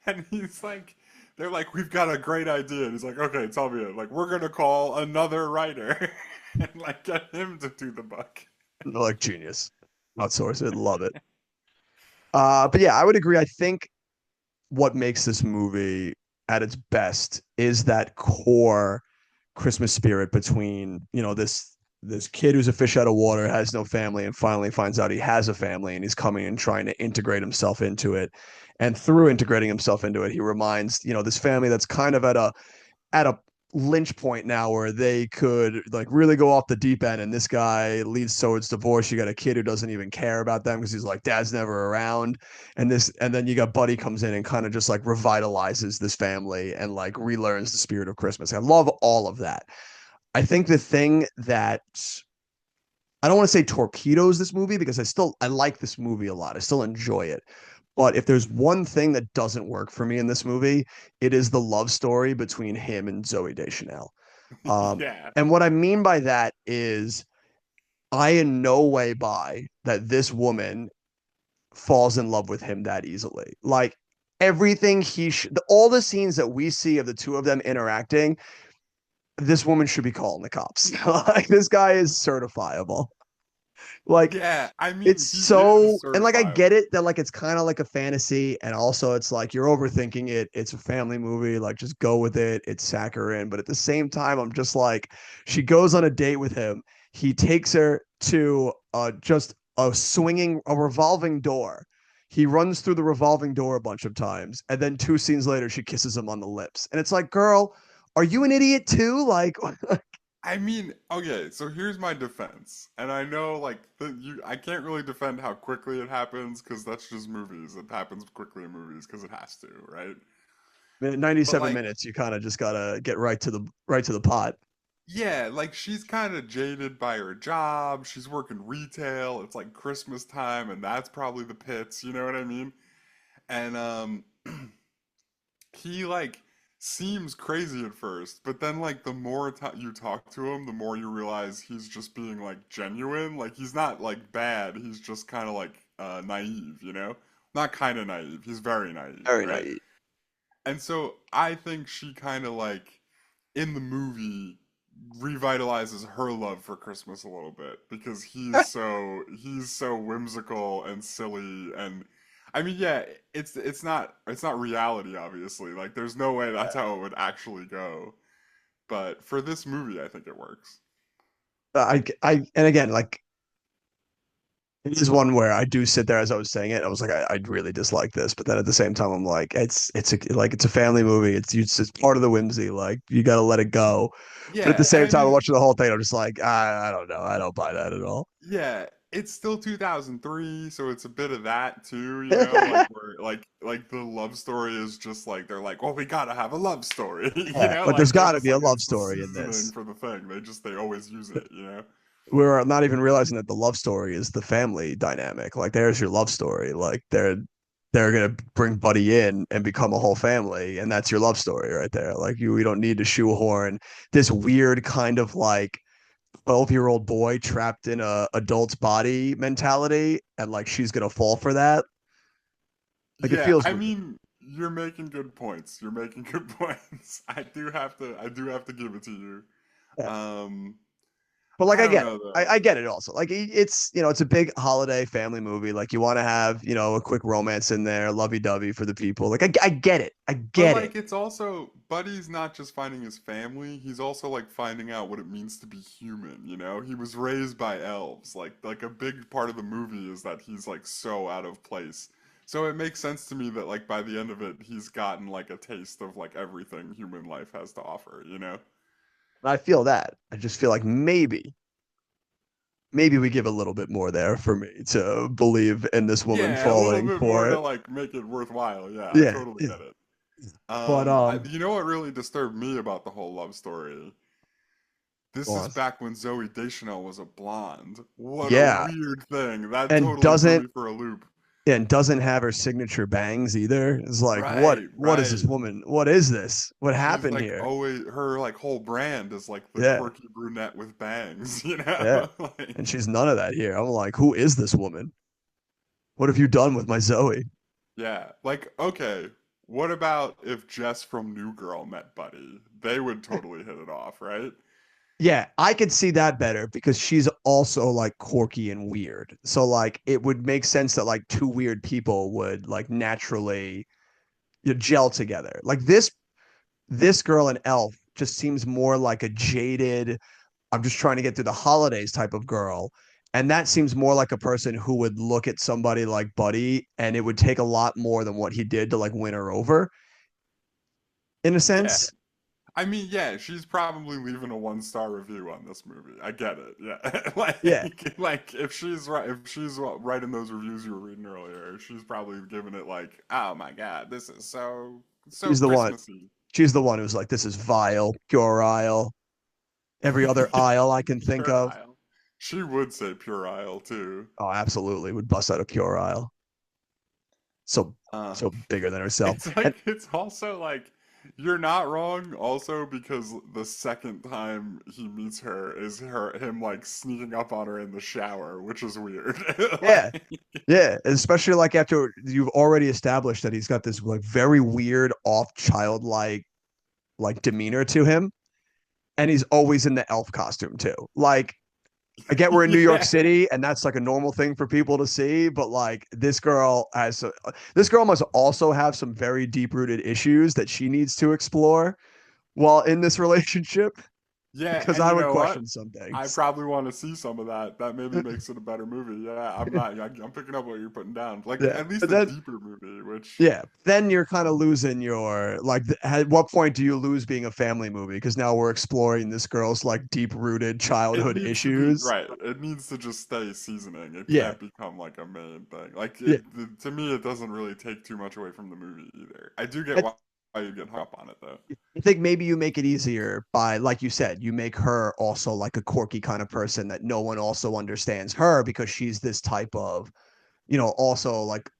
And he's like, they're like, we've got a great idea. And he's like, okay, tell me it. Like, we're gonna call another writer and like get him to do the book. Like genius. Outsource it. Love it. But yeah, I would agree. I think what makes this movie at its best is that core Christmas spirit between, this kid who's a fish out of water, has no family, and finally finds out he has a family and he's coming and trying to integrate himself into it. And through integrating himself into it, he reminds, this family that's kind of at a lynch point now where they could like really go off the deep end, and this guy leads towards divorce. You got a kid who doesn't even care about them because he's like, dad's never around. And then you got Buddy comes in and kind of just like revitalizes this family and like relearns the spirit of Christmas. I love all of that. I think the thing that I don't want to say torpedoes this movie, because I like this movie a lot. I still enjoy it. But if there's one thing that doesn't work for me in this movie, it is the love story between him and Zoe Deschanel. Yeah. And what I mean by that is I in no way buy that this woman falls in love with him that easily. Like everything all the scenes that we see of the two of them interacting, this woman should be calling the cops. Like this guy is certifiable. Like Yeah, I mean, it's he is so, and like I get certifiable. it that like it's kind of like a fantasy, and also it's like you're overthinking it. It's a family movie, like just go with it. It's saccharine, but at the same time, I'm just like, she goes on a date with him. He takes her to just a revolving door. He runs through the revolving door a bunch of times, and then 2 scenes later, she kisses him on the lips, and it's like, girl, are you an idiot too? Like, I mean, okay, so here's my defense. And I know like I can't really defend how quickly it happens because that's just movies. It happens quickly in movies because it has to, right? But 97 like minutes, you kind of just gotta get right to the pot. yeah, like she's kind of jaded by her job. She's working retail. It's like Christmas time and that's probably the pits, you know what I mean? And he like seems crazy at first, but then like the more you talk to him, the more you realize he's just being like genuine. Like he's not like bad. He's just kind of like naive, you know? Not kind of naive. He's very naive, Very right? naive. And so I think she kind of like in the movie revitalizes her love for Christmas a little bit because he's so whimsical and silly and I mean yeah it's not reality obviously like there's no way that's how it would actually go but for this movie I think it works. And again, like it is one where I do sit there as I was saying it. I was like, I really dislike this, but then at the same time, I'm like, it's a family movie. It's part of the whimsy. Like you got to let it go. But at the Yeah, and same I time, I'm mean watching the whole thing. I'm just like, I don't know. I don't buy that at all. yeah it's still 2003 so it's a bit of that too you know like where like the love story is just like they're like well we gotta have a love story you Yeah, know but there's like they're got to just be a like love it's the story in seasoning this. for the thing they always use it you know. We're not even realizing that the love story is the family dynamic. Like there's your love story. Like they're gonna bring Buddy in and become a whole family, and that's your love story right there. Like we don't need to shoehorn this weird kind of like 12-year-old boy trapped in a adult's body mentality, and like she's gonna fall for that. Like it Yeah, feels I weird. mean, you're making good points. You're making good points. I do have to give it to you. Yeah. Um, But like I I don't get it. know I though. get it also. Like it's it's a big holiday family movie. Like you want to have a quick romance in there, lovey dovey for the people. Like I get it. I But get it. like it's also Buddy's not just finding his family, he's also like finding out what it means to be human, you know? He was raised by elves. Like a big part of the movie is that he's like so out of place. So it makes sense to me that like by the end of it he's gotten like a taste of like everything human life has to offer, you know? I feel that. I just feel like maybe we give a little bit more there for me to believe in this woman Yeah, a little falling bit more for to it. like make it worthwhile. Yeah, I Yeah, totally yeah. get it. But You know what really disturbed me about the whole love story? This is pause. back when Zoe Deschanel was a blonde. What a Yeah, weird thing. That and totally threw doesn't me for a loop. and doesn't have her signature bangs either. It's like, Right, what is this right. woman? What is this? What She's happened like here? always her like whole brand is like the Yeah, quirky brunette with bangs, yeah. Like, And she's none of that here. I'm like, who is this woman? What have you done with my Zoe? yeah. Like, okay, what about if Jess from New Girl met Buddy? They would totally hit it off, right? Yeah, I could see that better because she's also like quirky and weird. So like it would make sense that like two weird people would like naturally gel together. Like this girl in Elf just seems more like a jaded, I'm just trying to get through the holidays type of girl. And that seems more like a person who would look at somebody like Buddy, and it would take a lot more than what he did to like win her over in a Yeah. sense. I mean, yeah, she's probably leaving a 1-star review on this movie. I get it. Yeah. Yeah, Like if she's writing those reviews you were reading earlier, she's probably giving it like, "Oh my God, this is so she's the one. Christmassy." She's the one who's like, this is vile, puerile, every other Yeah, aisle I can think pure of. aisle. She would say pure aisle too. Oh, absolutely. Would bust out a puerile. So Uh, so bigger than herself. it's And like it's also like you're not wrong also because the second time he meets her is him like sneaking up on her in the shower, which is weird. yeah, Like yeah. Especially like after you've already established that he's got this like very weird, off childlike like demeanor to him. And he's always in the elf costume too. Like I get we're in New York yeah. City and that's like a normal thing for people to see, but like this girl must also have some very deep rooted issues that she needs to explore while in this relationship Yeah, because and I you would know what? question some I things. probably want to see some of that. That maybe makes it a better movie. Yeah, I'm not. I'm picking up what you're putting down. Like Yeah, at least but a then deeper movie, which yeah, then you're kind of losing your like. At what point do you lose being a family movie? Because now we're exploring this girl's like deep rooted it childhood needs to be issues. right. It needs to just stay seasoning. It Yeah, can't become like a main thing. Like yeah. to me, it doesn't really take too much away from the movie either. I do get I, why you get hung up on it though. I think maybe you make it easier by, like you said, you make her also like a quirky kind of person that no one also understands her because she's this type of, also like,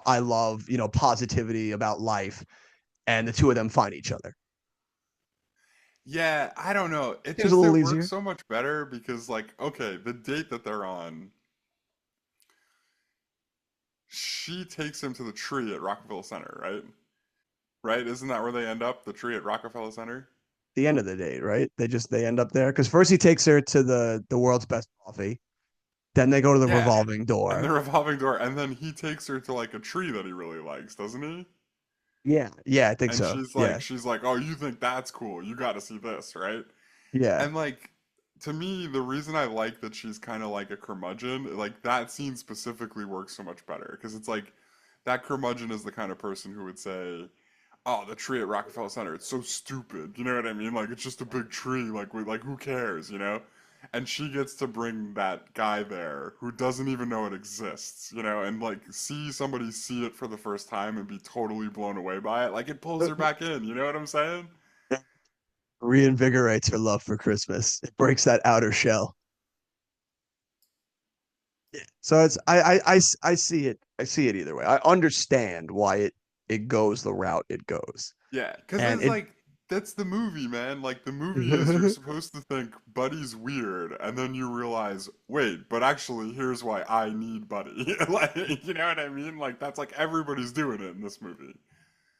I love, positivity about life, and the two of them find each other. Yeah, I don't know. Seems a It little works easier. so much better because like okay, the date that they're on, she takes him to the tree at Rockefeller Center, right? Right? Isn't that where they end up? The tree at Rockefeller Center? The end of the date, right? They end up there because first he takes her to the world's best coffee. Then they go to the Yeah. revolving And the door. revolving door, and then he takes her to like a tree that he really likes, doesn't he? Yeah, yeah, I think And so. Yeah, she's like, "Oh, you think that's cool? You got to see this, right?" yeah. And like to me, the reason I like that she's kind of like a curmudgeon, like that scene specifically works so much better because it's like that curmudgeon is the kind of person who would say, "Oh, the tree at Rockefeller Center, it's so stupid." You know what I mean? Like it's just a big tree. Like who cares? You know? And she gets to bring that guy there who doesn't even know it exists. You know, and like see somebody see it for the first time and be totally blown away by it. Like it pulls her back in. You know what I'm saying? Reinvigorates her love for Christmas. It breaks that outer shell. Yeah. So I see it. I see it either way. I understand why it goes the route it goes. Yeah, because And it's it like that's the movie, man. Like the movie is you're supposed to think Buddy's weird, and then you realize, wait, but actually, here's why I need Buddy. Like, you know what I mean? Like that's like everybody's doing it in this movie.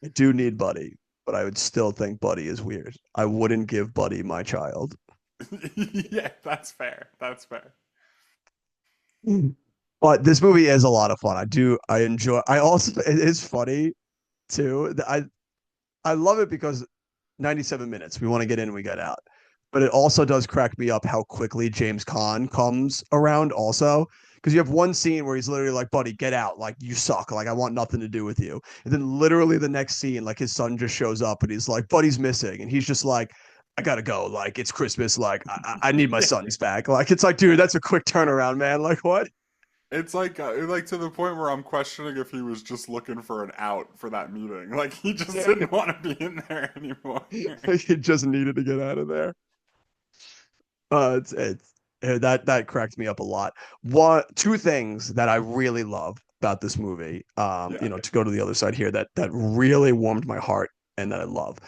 I do need Buddy, but I would still think Buddy is weird. I wouldn't give Buddy my child. Yeah, that's fair. That's fair. But this movie is a lot of fun. I enjoy I also it is funny too. I love it because 97 minutes. We want to get in, we get out. But it also does crack me up how quickly James Caan comes around also. Because you have one scene where he's literally like, buddy, get out. Like, you suck. Like, I want nothing to do with you. And then literally the next scene, like his son just shows up and he's like, buddy's missing. And he's just like, I gotta go. Like, it's Christmas. Like, I need my Yeah. sons back. Like, it's like, dude, that's a quick turnaround, man. Like, what? It's like to the point where I'm questioning if he was just looking for an out for that meeting. Like he just Yeah. didn't want to be in there anymore. He just needed to get out of there. That cracked me up a lot. Two things that I really love about this movie, Yeah. to go to the other side here, that really warmed my heart and that I love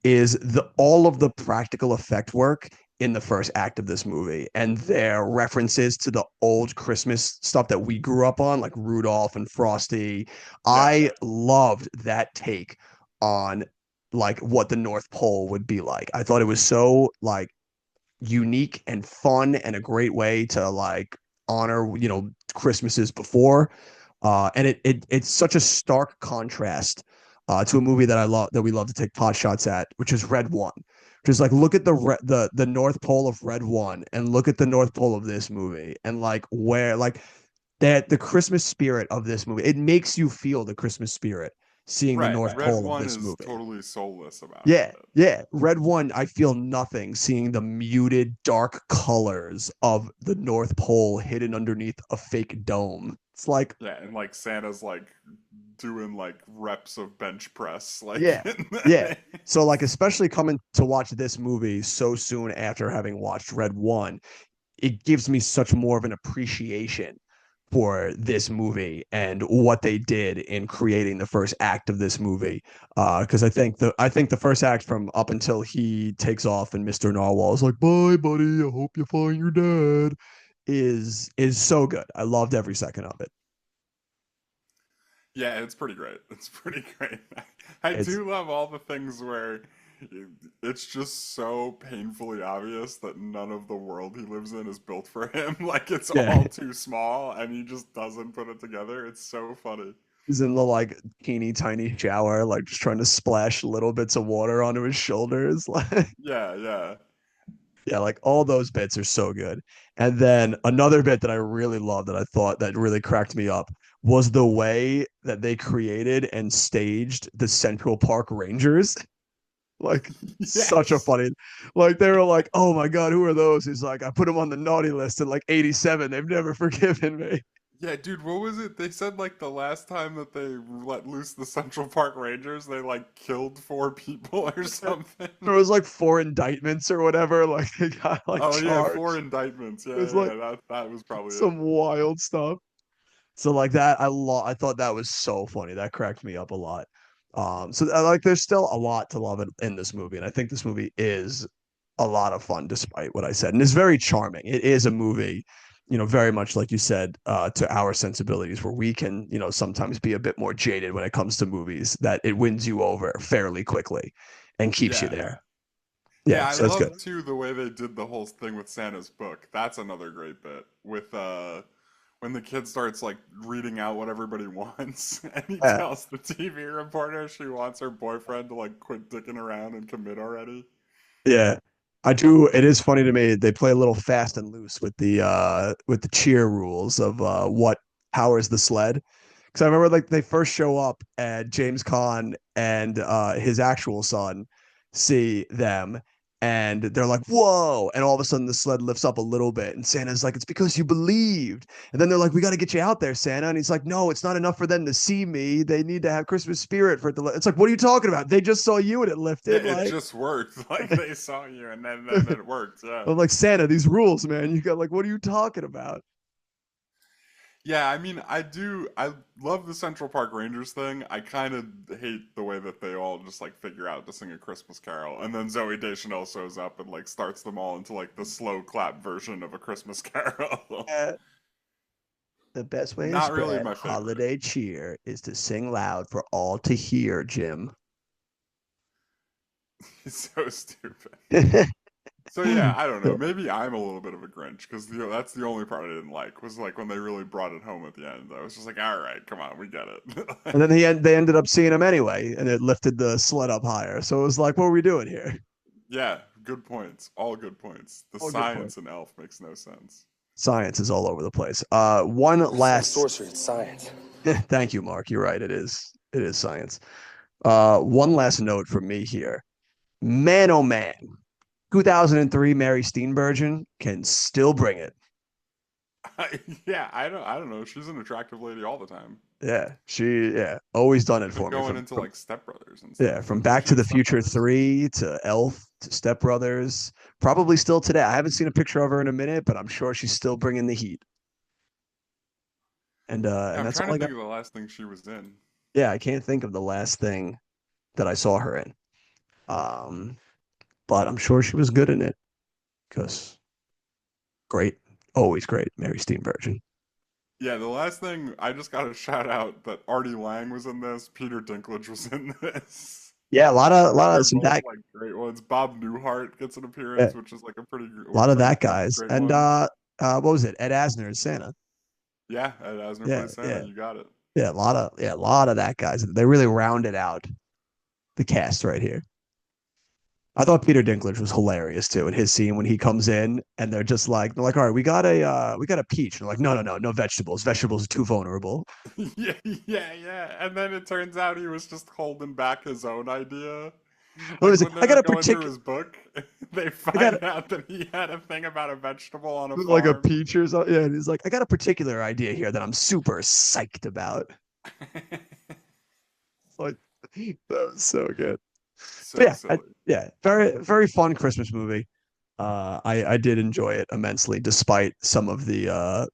is the all of the practical effect work in the first act of this movie and their references to the old Christmas stuff that we grew up on, like Rudolph and Frosty. Yeah. I loved that take on like what the North Pole would be like. I thought it was so like unique and fun and a great way to like honor Christmases before and it's such a stark contrast to a movie that I love that we love to take pot shots at, which is Red One. Just like look at the North Pole of Red One and look at the North Pole of this movie and like where like that the Christmas spirit of this movie, it makes you feel the Christmas spirit seeing the Right. North Red Pole of One this is movie. totally soulless about Yeah, it. yeah. Red One, I feel nothing seeing the muted dark colors of the North Pole hidden underneath a fake dome. It's like, Yeah, and like Santa's like doing like reps of bench press, like yeah, yeah. So like, especially coming to watch this movie so soon after having watched Red One, it gives me such more of an appreciation for this movie and what they did in creating the first act of this movie. Because I think the first act from up until he takes off and Mr. Narwhal is like, "Bye, buddy. I hope you find your dad," is so good. I loved every second of it. Yeah, it's pretty great. It's pretty great. I It's do love all the things where it's just so painfully obvious that none of the world he lives in is built for him. Like it's yeah, all too small and he just doesn't put it together. It's so funny. he's in the like teeny tiny shower, like just trying to splash little bits of water onto his shoulders. Like Yeah, yeah. yeah, like all those bits are so good. And then another bit that I really loved that I thought that really cracked me up was the way that they created and staged the Central Park Rangers. Like such a Yes. funny, like they were like, "Oh my God, who are those?" He's like, "I put them on the naughty list in like '87. They've never forgiven me." Yeah, dude, what was it? They said like the last time that they let loose the Central Park Rangers, they like killed four people or something. There was like four indictments or whatever. Like they got like Oh yeah, four charged. indictments. It was Yeah, like yeah, that was probably it. some wild stuff. So like that, I thought that was so funny. That cracked me up a lot. So like there's still a lot to love in this movie, and I think this movie is a lot of fun, despite what I said, and it's very charming. It is a movie, very much like you said, to our sensibilities, where we can, sometimes be a bit more jaded when it comes to movies. That it wins you over fairly quickly, and keeps you Yeah, yeah. there. Yeah, Yeah, I so that's good. love too the way they did the whole thing with Santa's book. That's another great bit with when the kid starts like reading out what everybody wants and he Yeah, tells the TV reporter she wants her boyfriend to like quit dicking around and commit already. yeah. I do. It is funny to me. They play a little fast and loose with the cheer rules of what powers the sled. Because I remember like they first show up and James Caan and his actual son see them and they're like, "Whoa!" And all of a sudden the sled lifts up a little bit, and Santa's like, "It's because you believed." And then they're like, "We got to get you out there, Santa." And he's like, "No, it's not enough for them to see me. They need to have Christmas spirit for it to." It's like, what are you talking about? They just saw you and it Yeah, lifted. it Like, just worked. Like they saw you and then it worked. Yeah. I'm like, Santa, these rules, man. You got like, what are you talking about? Yeah, I mean, I love the Central Park Rangers thing. I kind of hate the way that they all just like figure out to sing a Christmas Carol, and then Zoe Deschanel shows up and like starts them all into like the slow clap version of a Christmas Carol. Uh, the best way to Not really spread my favorite. holiday cheer is to sing loud for all to hear, Jim. It's so stupid. So yeah, I don't know. Maybe I'm a little bit of a Grinch because that's the only part I didn't like was like when they really brought it home at the end. I was just like, all right, come on, we get it. And then they ended up seeing him anyway, and it lifted the sled up higher. So it was like, what are we doing here? Yeah, good points. All good points. The All good point. science in Elf makes no sense. Science is all over the place. One It's not last. sorcery, it's science. Thank you, Mark. You're right. It is. It is science. One last note from me here. Man, oh man, 2003 Mary Steenburgen can still bring it. Yeah, I don't know. She's an attractive lady all the time. Yeah, always done it Even for me going from into like Step Brothers and yeah, stuff. from Was Back she to in the Step Future Brothers? 3 to Elf to Step Brothers, probably still today. I haven't seen a picture of her in a minute, but I'm sure she's still bringing the heat. And Yeah, I'm that's trying all to I got. think of the last thing she was in. Yeah, I can't think of the last thing that I saw her in. Um, but I'm sure she was good in it because great, always great, Mary Steenburgen. Yeah, the last thing I just got to shout out that Artie Lang was in this. Peter Dinklage was in this. Yeah, a lot of They're some both that like great ones. Bob Newhart gets an yeah, appearance, which is like a a lot which of I that think is a guys. great And one. what was it? Ed Asner as Santa. Yeah, Ed Asner Yeah, plays Santa. yeah, You got it. a lot of that guys. They really rounded out the cast right here. I thought Peter Dinklage was hilarious too in his scene when he comes in and they're like, all right, we got a peach. And they're like, no vegetables. Vegetables are too vulnerable. Yeah, yeah, yeah. And then it turns out he was just holding back his own idea. What Like is it? when I got they're a going through particular his book, they I got find out that he had a thing about a vegetable on a like a farm. peach or something. Yeah, and he's like, I got a particular idea here that I'm super psyched about. Like that was so good. But So yeah, silly. yeah, very very fun Christmas movie. I did enjoy it immensely, despite some of the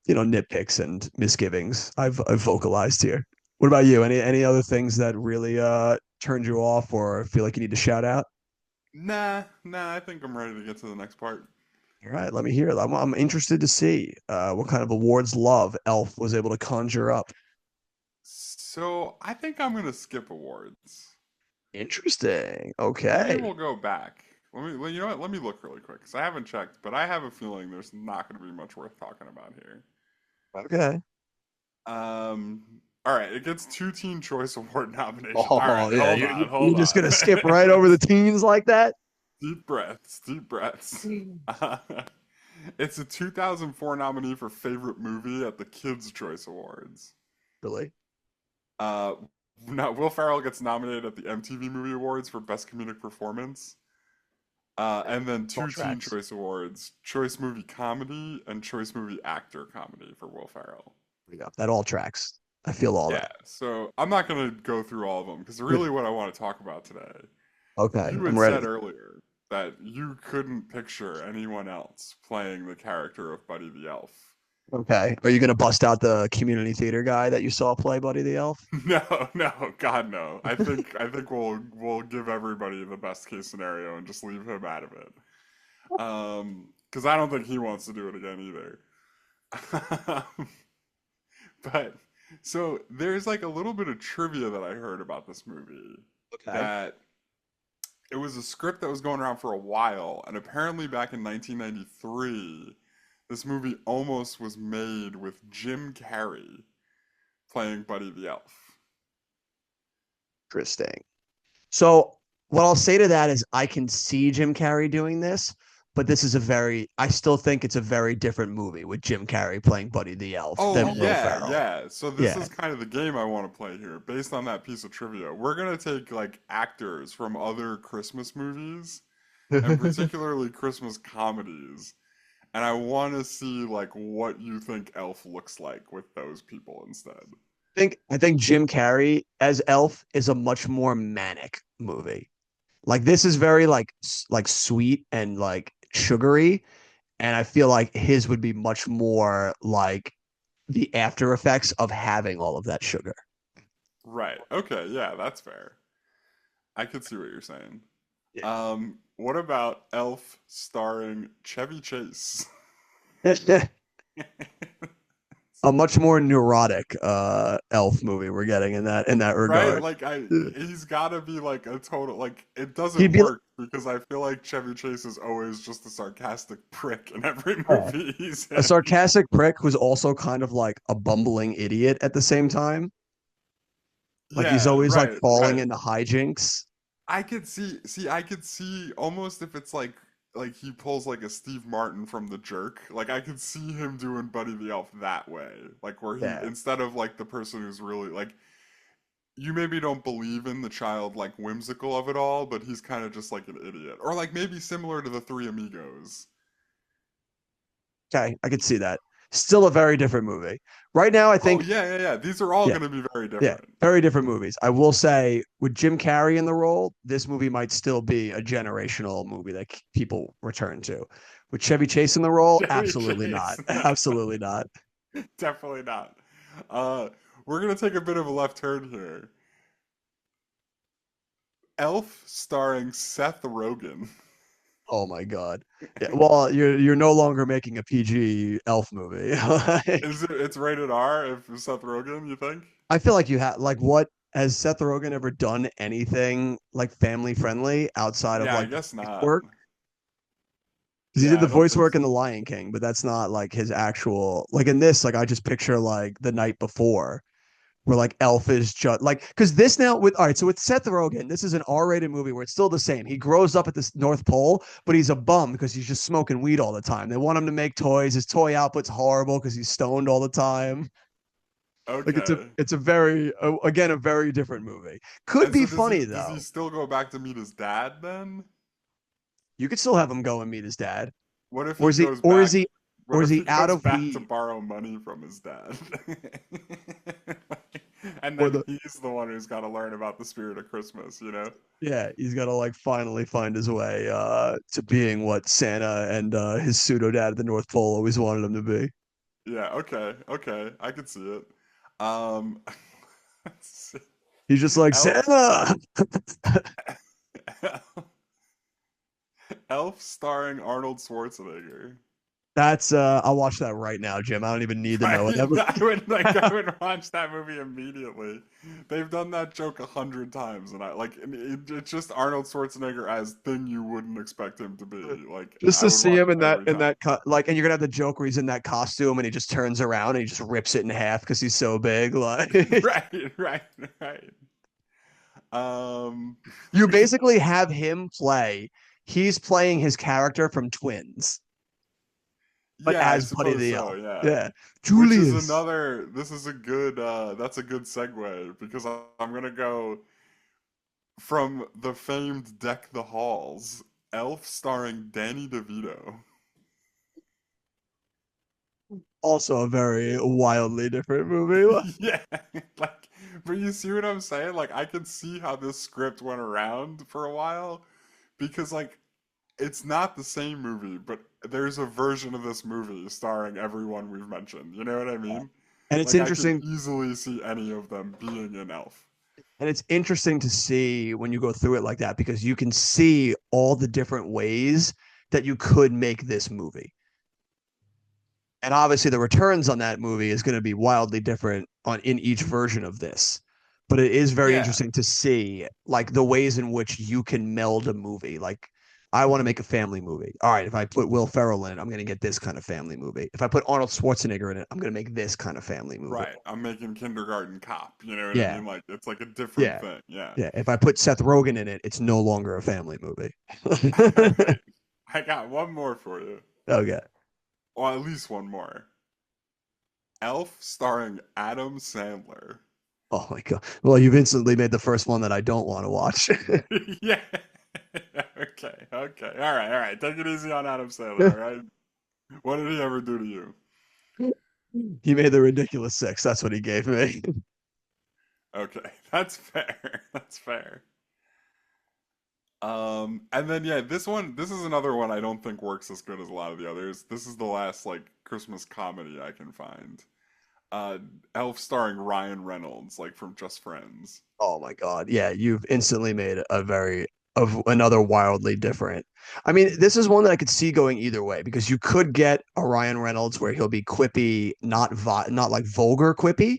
nitpicks and misgivings I've vocalized here. What about you? Any other things that really turned you off or feel like you need to shout out? Nah, I think I'm ready to get to the next part. All right, let me hear it. I'm interested to see what kind of awards love Elf was able to conjure up. So I think I'm gonna skip awards. Interesting. Maybe Okay. we'll go back. Well, you know what? Let me look really quick because I haven't checked, but I have a feeling there's not going to be much worth talking about here. Okay. Um, all right, it gets two Teen Choice Award nominations. All Oh right, yeah, hold you, on, you're hold just on. gonna skip right over the teens like that? Deep breaths, deep breaths. It's a 2004 nominee for favorite movie at the Kids' Choice Awards. Really? Uh, now Will Ferrell gets nominated at the MTV Movie Awards for Best Comedic Performance. And then All two Teen tracks. Choice Awards, Choice Movie Comedy and Choice Movie Actor Comedy for Will Ferrell. Yeah, that all tracks. I feel all Yeah, that. so I'm not going to go through all of them because really what I want to talk about today. Okay, You I'm had ready. said earlier that you couldn't picture anyone else playing the character of Buddy the Elf. Okay. Are you gonna bust out the community theater guy that you saw play Buddy the Elf? No, no, God no. I think we'll give everybody the best case scenario and just leave him out of it. Because I don't think he wants to do it again either. But so there's like a little bit of trivia that I heard about this movie Okay. that it was a script that was going around for a while, and apparently back in 1993, this movie almost was made with Jim Carrey playing Buddy the Elf. Interesting. So what I'll say to that is I can see Jim Carrey doing this, but I still think it's a very different movie with Jim Carrey playing Buddy the Elf Oh, than Will yeah, Ferrell. yeah. So this Yeah. is kind of the game I want to play here, based on that piece of trivia. We're gonna take like actors from other Christmas movies, and particularly Christmas comedies, and I want to see like what you think Elf looks like with those people instead. I think Jim Carrey as Elf is a much more manic movie. Like this is very like sweet and like sugary, and I feel like his would be much more like the after effects of having all of that sugar. Right. Okay, yeah, that's fair. I could see what you're saying. What about Elf starring Chevy Chase? Yeah. A much more neurotic elf movie we're getting in that Right? regard. Like he's got to be like a total like it He'd doesn't be work because I feel like Chevy Chase is always just a sarcastic prick in every yeah, movie he's a in. sarcastic prick who's also kind of like a bumbling idiot at the same time. Like he's Yeah, always like right, falling right. into hijinks. I could see almost if it's like he pulls like a Steve Martin from The Jerk. Like I could see him doing Buddy the Elf that way. Like where he Yeah. instead of like the person who's really like you maybe don't believe in the child like whimsical of it all, but he's kind of just like an idiot. Or like maybe similar to the Three Amigos. Okay, I could see that. Still a very different movie. Right now, I Oh think, yeah, yeah, yeah. These are all yeah, gonna be very yeah, different. very different movies. I will say, with Jim Carrey in the role, this movie might still be a generational movie that people return to. With Chevy Chase in the role, Chevy absolutely not. Chase. Absolutely not. Definitely not. Uh we're gonna take a bit of a left turn here. Elf starring Seth Rogen. Oh my God. Yeah, well, you're no longer making a PG elf movie. Is it it's rated R if Seth Rogen, you think? I feel like you have like what has Seth Rogen ever done anything like family friendly outside of Yeah, I like the guess voice not. work? Because he did Yeah, the I don't voice think work in so. The Lion King, but that's not like his actual like in this, like I just picture like the night before where like Elf is just like because this now with all right, so with Seth Rogen, this is an R-rated movie where it's still the same. He grows up at this North Pole, but he's a bum because he's just smoking weed all the time. They want him to make toys. His toy output's horrible because he's stoned all the time. Like Okay. it's a very again a very different movie. Could And be so funny does he though. still go back to meet his dad then? You could still have him go and meet his dad, What if or he is he goes or is back? he What or is if he he out goes of back to weed borrow money from his dad? And or then the he's the one who's got to learn about the spirit of Christmas, you know? yeah, he's got to like finally find his way to being what Santa and his pseudo dad at the North Pole always wanted him to be. Yeah, okay, okay, I could see it. Um, let's see. He's just like Elf, Santa. Elf starring Arnold Schwarzenegger. That's I'll watch that right now, Jim. I don't even need to know Right? it. I would watch that movie immediately. They've done that joke 100 times, and I like it's just Arnold Schwarzenegger as thing you wouldn't expect him to be. Like Just I to would see watch him in it every time. that like, and you're gonna have the joke where he's in that costume and he just turns around and he just rips it in half because he's so big. Like Right, right, right. Um, you basically have him play. He's playing his character from Twins, but yeah, I as Buddy suppose the so. Elf. Yeah. Yeah, Which is Julius. another. This is a good. That's a good segue because I'm gonna go from the famed Deck the Halls, Elf starring Danny DeVito. Also a very wildly different movie. Yeah, like, but you see what I'm saying? Like, I can see how this script went around for a while because, like, it's not the same movie, but there's a version of this movie starring everyone we've mentioned. You know what I mean? And it's Like, I could interesting easily see any of them being in Elf. and it's interesting to see when you go through it like that because you can see all the different ways that you could make this movie. And obviously the returns on that movie is going to be wildly different on in each version of this. But it is very Yeah, interesting to see like the ways in which you can meld a movie. Like I want to make a family movie. All right, if I put Will Ferrell in it, I'm going to get this kind of family movie. If I put Arnold Schwarzenegger in it, I'm going to make this kind of family movie. right. I'm making Kindergarten Cop. You know what I Yeah, mean? Like, it's like a different yeah, thing. Yeah. yeah. If I put Seth Rogen in it, it's no longer a family movie. All right. I got one more for you. Okay. Or at least one more. Elf starring Adam Sandler. Oh my god. Well, you've instantly made the first one that I don't want to watch. Yeah. Okay. Okay. All right. All right. Take it easy on Adam Sandler. All right. What did he ever do to you? He made the ridiculous six. That's what he gave me. Okay. That's fair. That's fair. And then yeah, this is another one I don't think works as good as a lot of the others. This is the last like Christmas comedy I can find. Uh, Elf starring Ryan Reynolds, like from Just Friends. Oh my god. Yeah, you've instantly made a very of another wildly different. I mean, this is one that I could see going either way because you could get a Ryan Reynolds where he'll be quippy, not like vulgar quippy,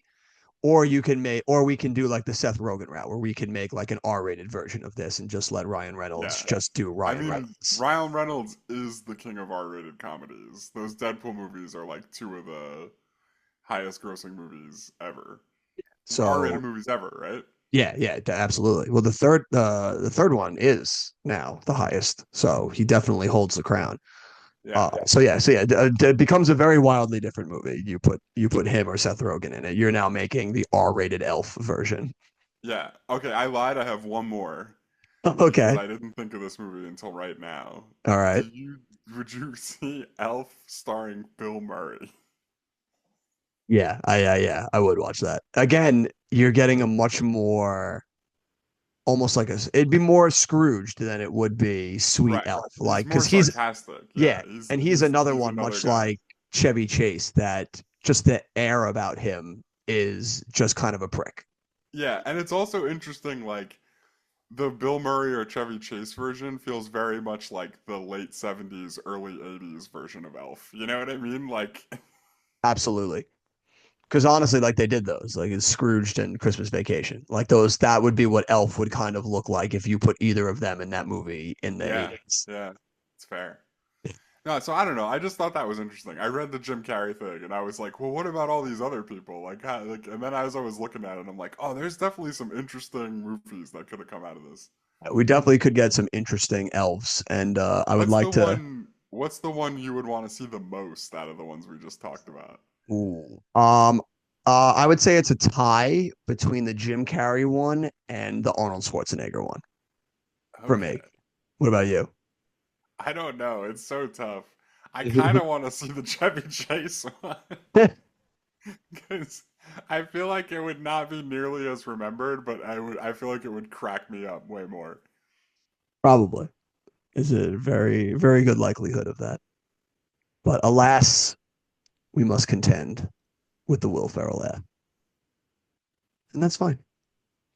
or you can make or we can do like the Seth Rogen route where we can make like an R-rated version of this and just let Ryan Reynolds Yeah. just do I Ryan mean, Reynolds. Ryan Reynolds is the king of R-rated comedies. Those Deadpool movies are like two of the highest grossing movies ever. R-rated So movies ever, right? yeah, yeah, absolutely. Well, the third one is now the highest, so he definitely holds the crown. Yeah. It becomes a very wildly different movie. You put him or Seth Rogen in it. You're now making the R-rated Elf version. Yeah. Okay, I lied. I have one more because Okay, I didn't think of this movie until right now. all Do right. you would you see Elf starring Bill Murray? Yeah, I would watch that. Again, you're getting a much more almost like a it'd be more Scrooged than it would be Sweet Right. Elf. He's Like, more because he's sarcastic. yeah, Yeah, and he's another he's one another much guy. like Chevy Chase that just the air about him is just kind of a prick. Yeah, and it's also interesting like the Bill Murray or Chevy Chase version feels very much like the late 70s, early 80s version of Elf. You know what I mean? Like, Absolutely. Because honestly, like they did those, like it's Scrooged and Christmas Vacation. Like those, that would be what Elf would kind of look like if you put either of them in that movie in the yeah, 80s. yeah, it's fair. No, so I don't know. I just thought that was interesting. I read the Jim Carrey thing, and I was like, well, what about all these other people? Like, how, like, and then as I was looking at it, I'm like, oh, there's definitely some interesting movies that could have come out of this. We definitely could get some interesting elves, and I would like to. What's the one you would want to see the most out of the ones we just talked about? Ooh. I would say it's a tie between the Jim Carrey one and the Arnold Schwarzenegger one for me. Okay. What about you? I don't know. It's so tough. I kind of want to see the Chevy Chase one because I feel like it would not be nearly as remembered, but I feel like it would crack me up way more. Probably is a very, very good likelihood of that. But alas, we must contend with the Will Ferrell app, and that's fine.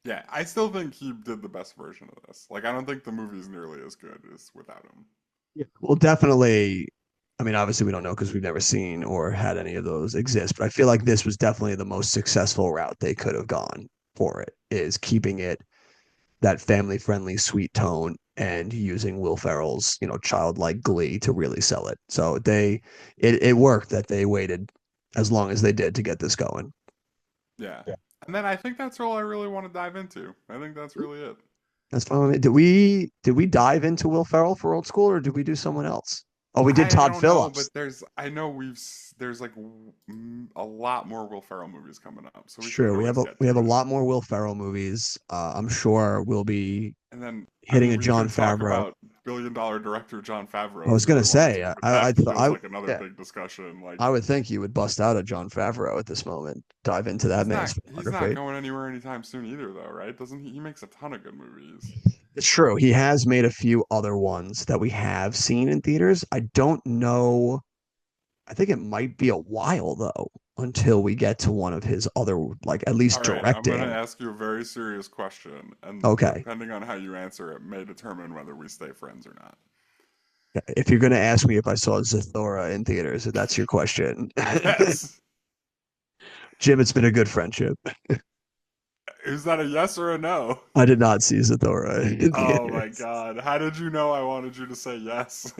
Yeah, I still think he did the best version of this. Like, I don't think the movie is nearly as good as without him. Yeah. Well, definitely. I mean, obviously, we don't know because we've never seen or had any of those exist. But I feel like this was definitely the most successful route they could have gone for it. Is keeping it that family-friendly, sweet tone and using Will Ferrell's childlike glee to really sell it. So it worked that they waited as long as they did to get this going. Yeah. And then I think that's all I really want to dive into. I think that's really it. That's fine with me. Did we dive into Will Ferrell for Old School or did we do someone else? Oh, we did I Todd don't know, but Phillips. I know there's like a lot more Will Ferrell movies coming up, so It's we could true. We have always a get we have to a it. lot more Will Ferrell movies. I'm sure we'll be And then, I hitting mean, a we John could talk Favreau. about billion dollar director John I Favreau if was you gonna really wanted say to, but that feels like another yeah, big discussion. I Like, would think you would bust out a John Favreau at this moment. Dive into that man's he's not filmography. going anywhere anytime soon either, though, right? Doesn't he? He makes a ton of good movies. It's true. He has made a few other ones that we have seen in theaters. I don't know. I think it might be a while though until we get to one of his other, like at least All right, I'm going to directing. ask you a very serious question, and Okay. depending on how you answer it, may determine whether we stay friends or not. If you're gonna ask me if I saw Zathura in theaters, if that's your question. Yes. Jim, it's been a good friendship. Is that a yes or a no? I did not see Zathura in Oh my theaters God. How did you know I wanted you to say yes?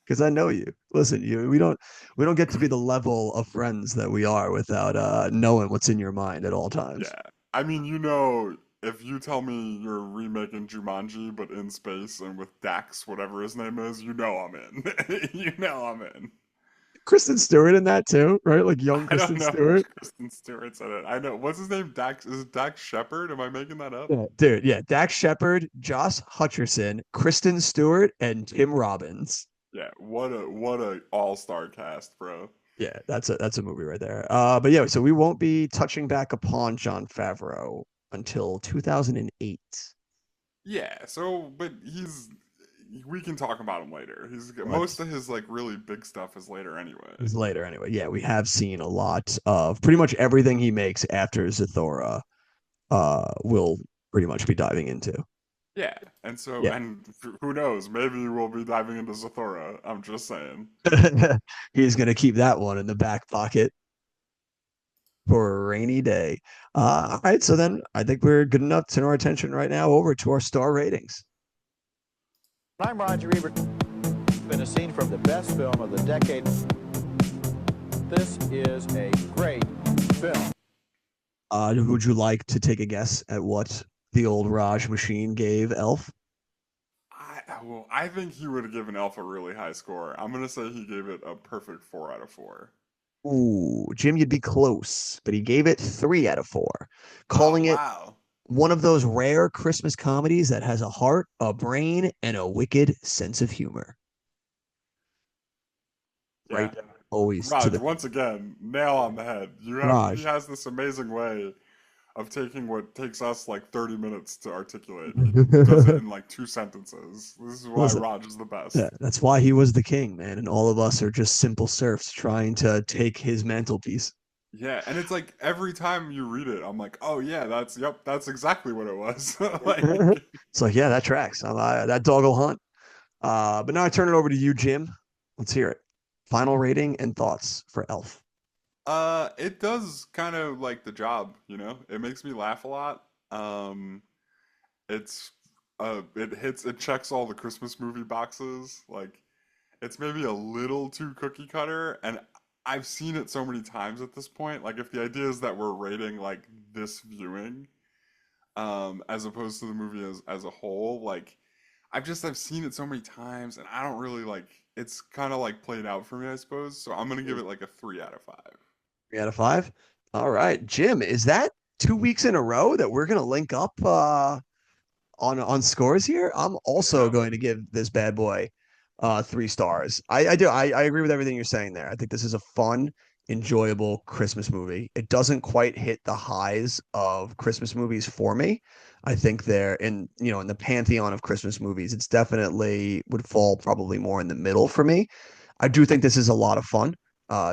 because I know you. Listen, we don't get to be the level of friends that we are without knowing what's in your mind at all times. Yeah. I mean, if you tell me you're remaking Jumanji, but in space and with Dax, whatever his name is, I'm in. I'm in. Kristen Stewart in that too, right? Like young I don't Kristen know if Stewart. Kristen Stewart's in it. I know. What's his name? Dax. Is it Dax Shepard? Am I making that up? Yeah, dude, yeah. Dax Shepard, Josh Hutcherson, Kristen Stewart, and Tim Robbins. Yeah. What a all-star cast, bro. Yeah, that's a movie right there. But yeah, so we won't be touching back upon John Favreau until 2008. Yeah, but we can talk about him later. Most Let's of his like really big stuff is later anyway. It's later anyway. Yeah, we have seen a lot of pretty much everything he makes after Zathura. We'll pretty much be diving into. Yeah, and Yeah, who knows? Maybe we'll be diving into Zathura. I'm just saying. he's gonna keep that one in the back pocket for a rainy day. All right, so then I think we're good enough to turn our attention right now over to our star ratings. I'm Roger Ebert. Been a scene from the best film of the decade. This is a great film. Would you like to take a guess at what the old Raj machine gave Elf? I think he would have given Elf a really high score. I'm gonna say he gave it a perfect 4 out of 4. Ooh, Jim, you'd be close, but he gave it 3 out of 4, Oh calling it wow. one of those rare Christmas comedies that has a heart, a brain, and a wicked sense of humor. Yeah. Right, always to Raj, the once again, nail on the head. He Raj. has this amazing way of taking what takes us like 30 minutes to articulate. He does it in like 2 sentences. This is why Listen, Raj is the yeah, best. that's why he was the king, man, and all of us are just simple serfs trying to take his mantelpiece. Yeah, and it's like every time you read it, I'm like, oh yeah, that's exactly what it was. Like, It's like, yeah, that tracks. That dog will hunt. But now I turn it over to you, Jim. Let's hear it. Final rating and thoughts for Elf. it does kind of like the job, It makes me laugh a lot. It's it checks all the Christmas movie boxes. Like it's maybe a little too cookie cutter, and I've seen it so many times at this point. Like if the idea is that we're rating like this viewing, as opposed to the movie as a whole, like I've seen it so many times, and I don't really like. It's kind of like played out for me, I suppose. So I'm gonna give it like a 3 out of 5. 3 out of 5. All right, Jim, is that 2 weeks in a row that we're gonna link up on scores here? I'm also Yeah. going to give this bad boy 3 stars. I agree with everything you're saying there. I think this is a fun, enjoyable Christmas movie. It doesn't quite hit the highs of Christmas movies for me. I think they're in the pantheon of Christmas movies. It's definitely would fall probably more in the middle for me. I do think this is a lot of fun,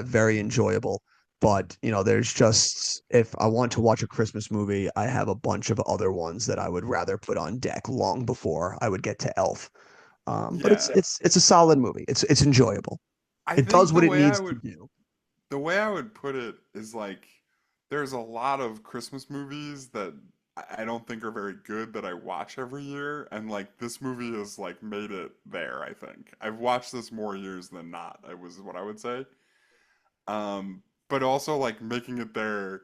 very enjoyable. But there's just if I want to watch a Christmas movie, I have a bunch of other ones that I would rather put on deck long before I would get to Elf. But it's Yeah. it's it's a solid movie. It's enjoyable. I It does think what it needs to do. the way I would put it is like there's a lot of Christmas movies that I don't think are very good that I watch every year, and like this movie has like made it there, I think. I've watched this more years than not, I was what I would say. But also like making it there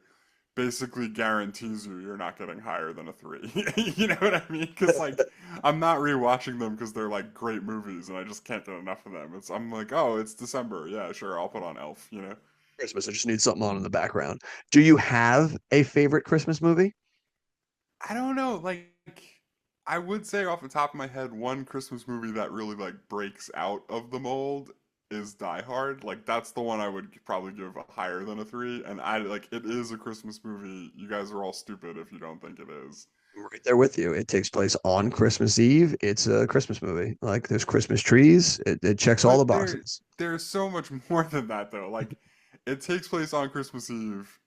basically guarantees you're not getting higher than a 3. You know what I mean? Because like I'm not rewatching them because they're like great movies and I just can't get enough of them. I'm like, oh, it's December. Yeah, sure, I'll put on Elf, you know? Christmas. I just need something on in the background. Do you have a favorite Christmas movie? I don't know, like I would say off the top of my head, one Christmas movie that really like breaks out of the mold is Die Hard. Like that's the one I would probably give a higher than a 3. And I like it is a Christmas movie. You guys are all stupid if you don't think it is. I'm right there with you. It takes place on Christmas Eve. It's a Christmas movie. Like there's Christmas trees. It checks all the But boxes. there's so much more than that though. Like it takes place on Christmas Eve.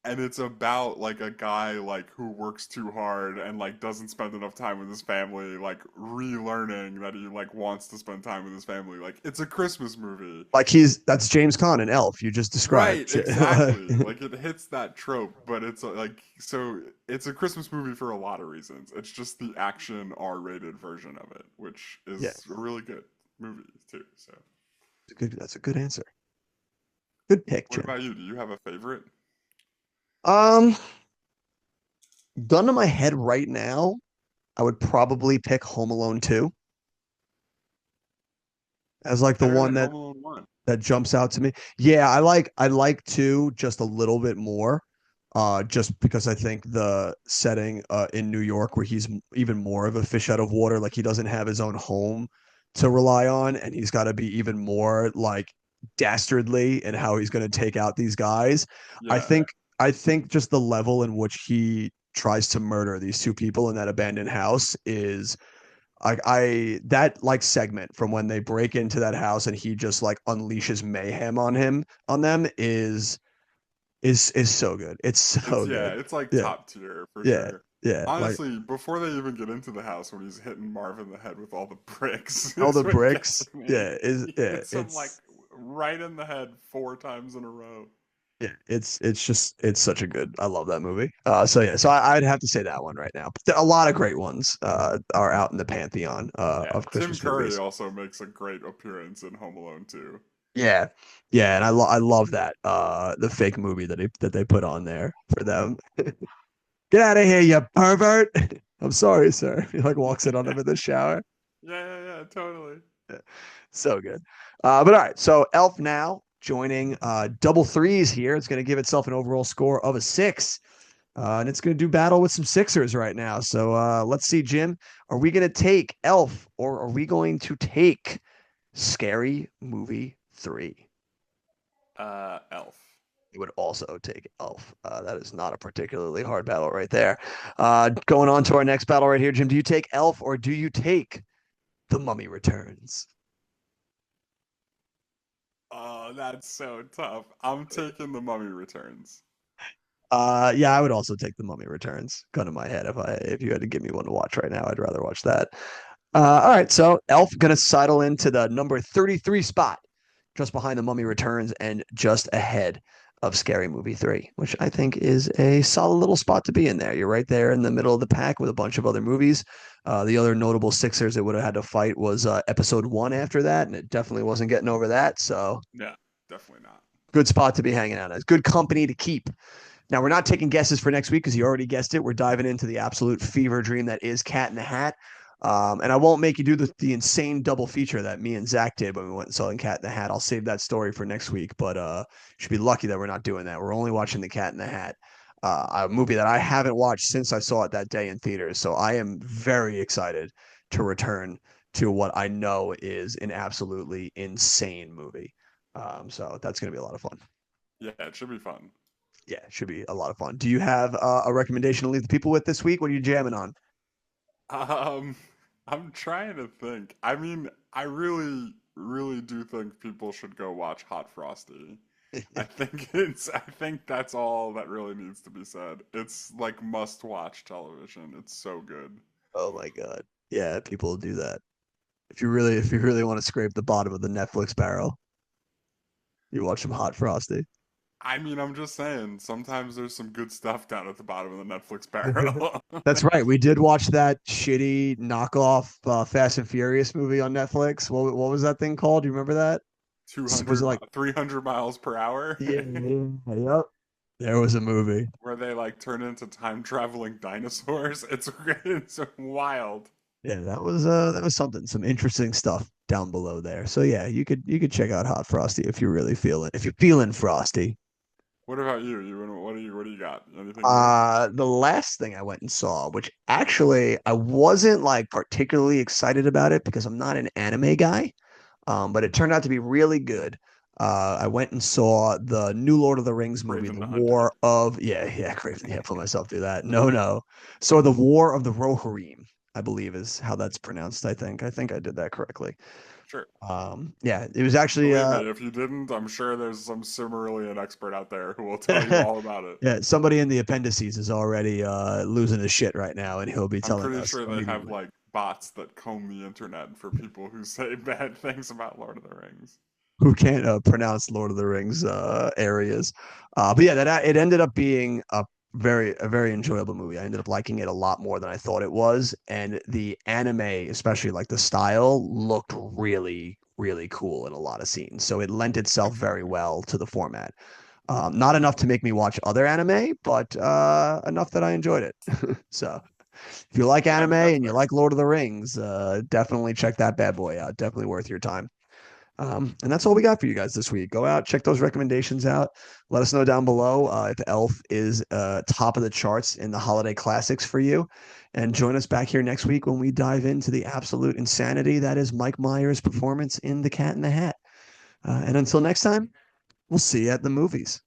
And it's about like a guy like who works too hard and like doesn't spend enough time with his family, like relearning that he like wants to spend time with his family. Like it's a Christmas movie. Like that's James Caan in Elf. You just Right, described. exactly. Like it hits that trope, but it's like so it's a Christmas movie for a lot of reasons. It's just the action R-rated version of it, which Yeah, is a really good movie too. So, that's a good answer. Good pick, what Jim. about you? Do you have a favorite? Um, gun to my head right now, I would probably pick Home Alone 2 as like the Better one than that Home Alone 1. that jumps out to me. Yeah, I like 2 just a little bit more. Just because I think the setting in New York where he's even more of a fish out of water, like he doesn't have his own home to rely on, and he's got to be even more like dastardly in how he's going to take out these guys. I Yeah. think I think just the level in which he tries to murder these 2 people in that abandoned house is I that like segment from when they break into that house and he just like unleashes mayhem on them is so good. It's so good. It's like Yeah, top tier for yeah, sure. yeah. Like Honestly, before they even get into the house, when he's hitting Marv in the head with all the bricks, all is the what gets bricks. me. Yeah, is He yeah. hits him like It's right in the head 4 times in a row. yeah. It's such a good. I love that movie. So yeah. So I'd have to say that one right now. But a lot of great ones are out in the pantheon Yeah, of Tim Christmas Curry movies. also makes a great appearance in Home Alone too. Yeah, yeah, and I love that the fake movie that they put on there for them. Get out of here, you pervert! I'm sorry, sir. He like walks in on him in the shower. Yeah, totally. Yeah, so good. But all right, so Elf now joining double threes here. It's going to give itself an overall score of a 6. And it's going to do battle with some Sixers right now. So let's see, Jim. Are we going to take Elf or are we going to take Scary Movie 3? Elf. It would also take Elf. That is not a particularly hard battle right there. Going on to our next battle right here, Jim. Do you take Elf or do you take The Mummy Returns? Oh, that's so tough. I'm taking The Mummy Returns. Yeah, I would also take The Mummy Returns. Gun to my head, if you had to give me one to watch right now, I'd rather watch that. All right, so Elf gonna sidle into the number 33 spot, just behind The Mummy Returns and just ahead of Scary Movie 3, which I think is a solid little spot to be in there. You're right there in the middle of the pack with a bunch of other movies. The other notable Sixers that would have had to fight was episode 1 after that, and it definitely wasn't getting over that. So Yeah, definitely not. good spot to be hanging out as. Good company to keep. Now, we're not taking guesses for next week because you already guessed it. We're diving into the absolute fever dream that is Cat in the Hat. And I won't make you do the insane double feature that me and Zach did when we went and saw Cat in the Hat. I'll save that story for next week, but you should be lucky that we're not doing that. We're only watching the Cat in the Hat, a movie that I haven't watched since I saw it that day in theaters. So I am very excited to return to what I know is an absolutely insane movie. So that's going to be a lot of fun. Yeah, it should be fun. Yeah, it should be a lot of fun. Do you have a recommendation to leave the people with this week? What are you jamming on? Um, I'm trying to think. I mean, I really, really do think people should go watch Hot Frosty. I think that's all that really needs to be said. It's like must-watch television. It's so good. Oh my God. Yeah, people do that. If you really want to scrape the bottom of the Netflix barrel, you watch some Hot Frosty. I mean, I'm just saying, sometimes there's some good stuff down at the bottom of the Netflix barrel. That's right. We did watch that shitty knockoff Fast and Furious movie on Netflix. What was that thing called? Do you remember that? Was 200, it like 300 miles per hour. yeah, yep. There was a movie. Where they like turn into time traveling dinosaurs. It's wild. Yeah, that was something, some interesting stuff down below there. So yeah, you could check out Hot Frosty if you're feeling frosty. What about you? What do you got? Anything new? The last thing I went and saw, which actually I wasn't like particularly excited about it because I'm not an anime guy, but it turned out to be really good. I went and saw the new Lord of the Rings movie, Raven The the Hunter. War of yeah, Craven. Yeah, put myself through that. No. So the War of the Rohirrim, I believe is how that's pronounced. I think I did that correctly. Sure. Yeah, it was actually Believe me, if you didn't, I'm sure there's some Silmarillion expert out there who will tell you all about it. yeah, somebody in the appendices is already losing his shit right now, and he'll be I'm telling pretty us sure they have immediately. like bots that comb the internet for people who say bad things about Lord of the Rings. Who can't pronounce Lord of the Rings areas. But yeah, that it ended up being a very enjoyable movie. I ended up liking it a lot more than I thought it was, and the anime, especially like the style, looked really really cool in a lot of scenes. So it lent itself very Excellent. well to the format. Not enough to make me watch other anime, but enough that I enjoyed it. So if you like Yeah, I anime think that's and you fair. like Lord of the Rings, definitely check that bad boy out. Definitely worth your time. And that's all we got for you guys this week. Go out, check those recommendations out. Let us know down below if Elf is top of the charts in the holiday classics for you. And join us back here next week when we dive into the absolute insanity that is Mike Myers' performance in The Cat in the Hat. And until next time, we'll see you at the movies.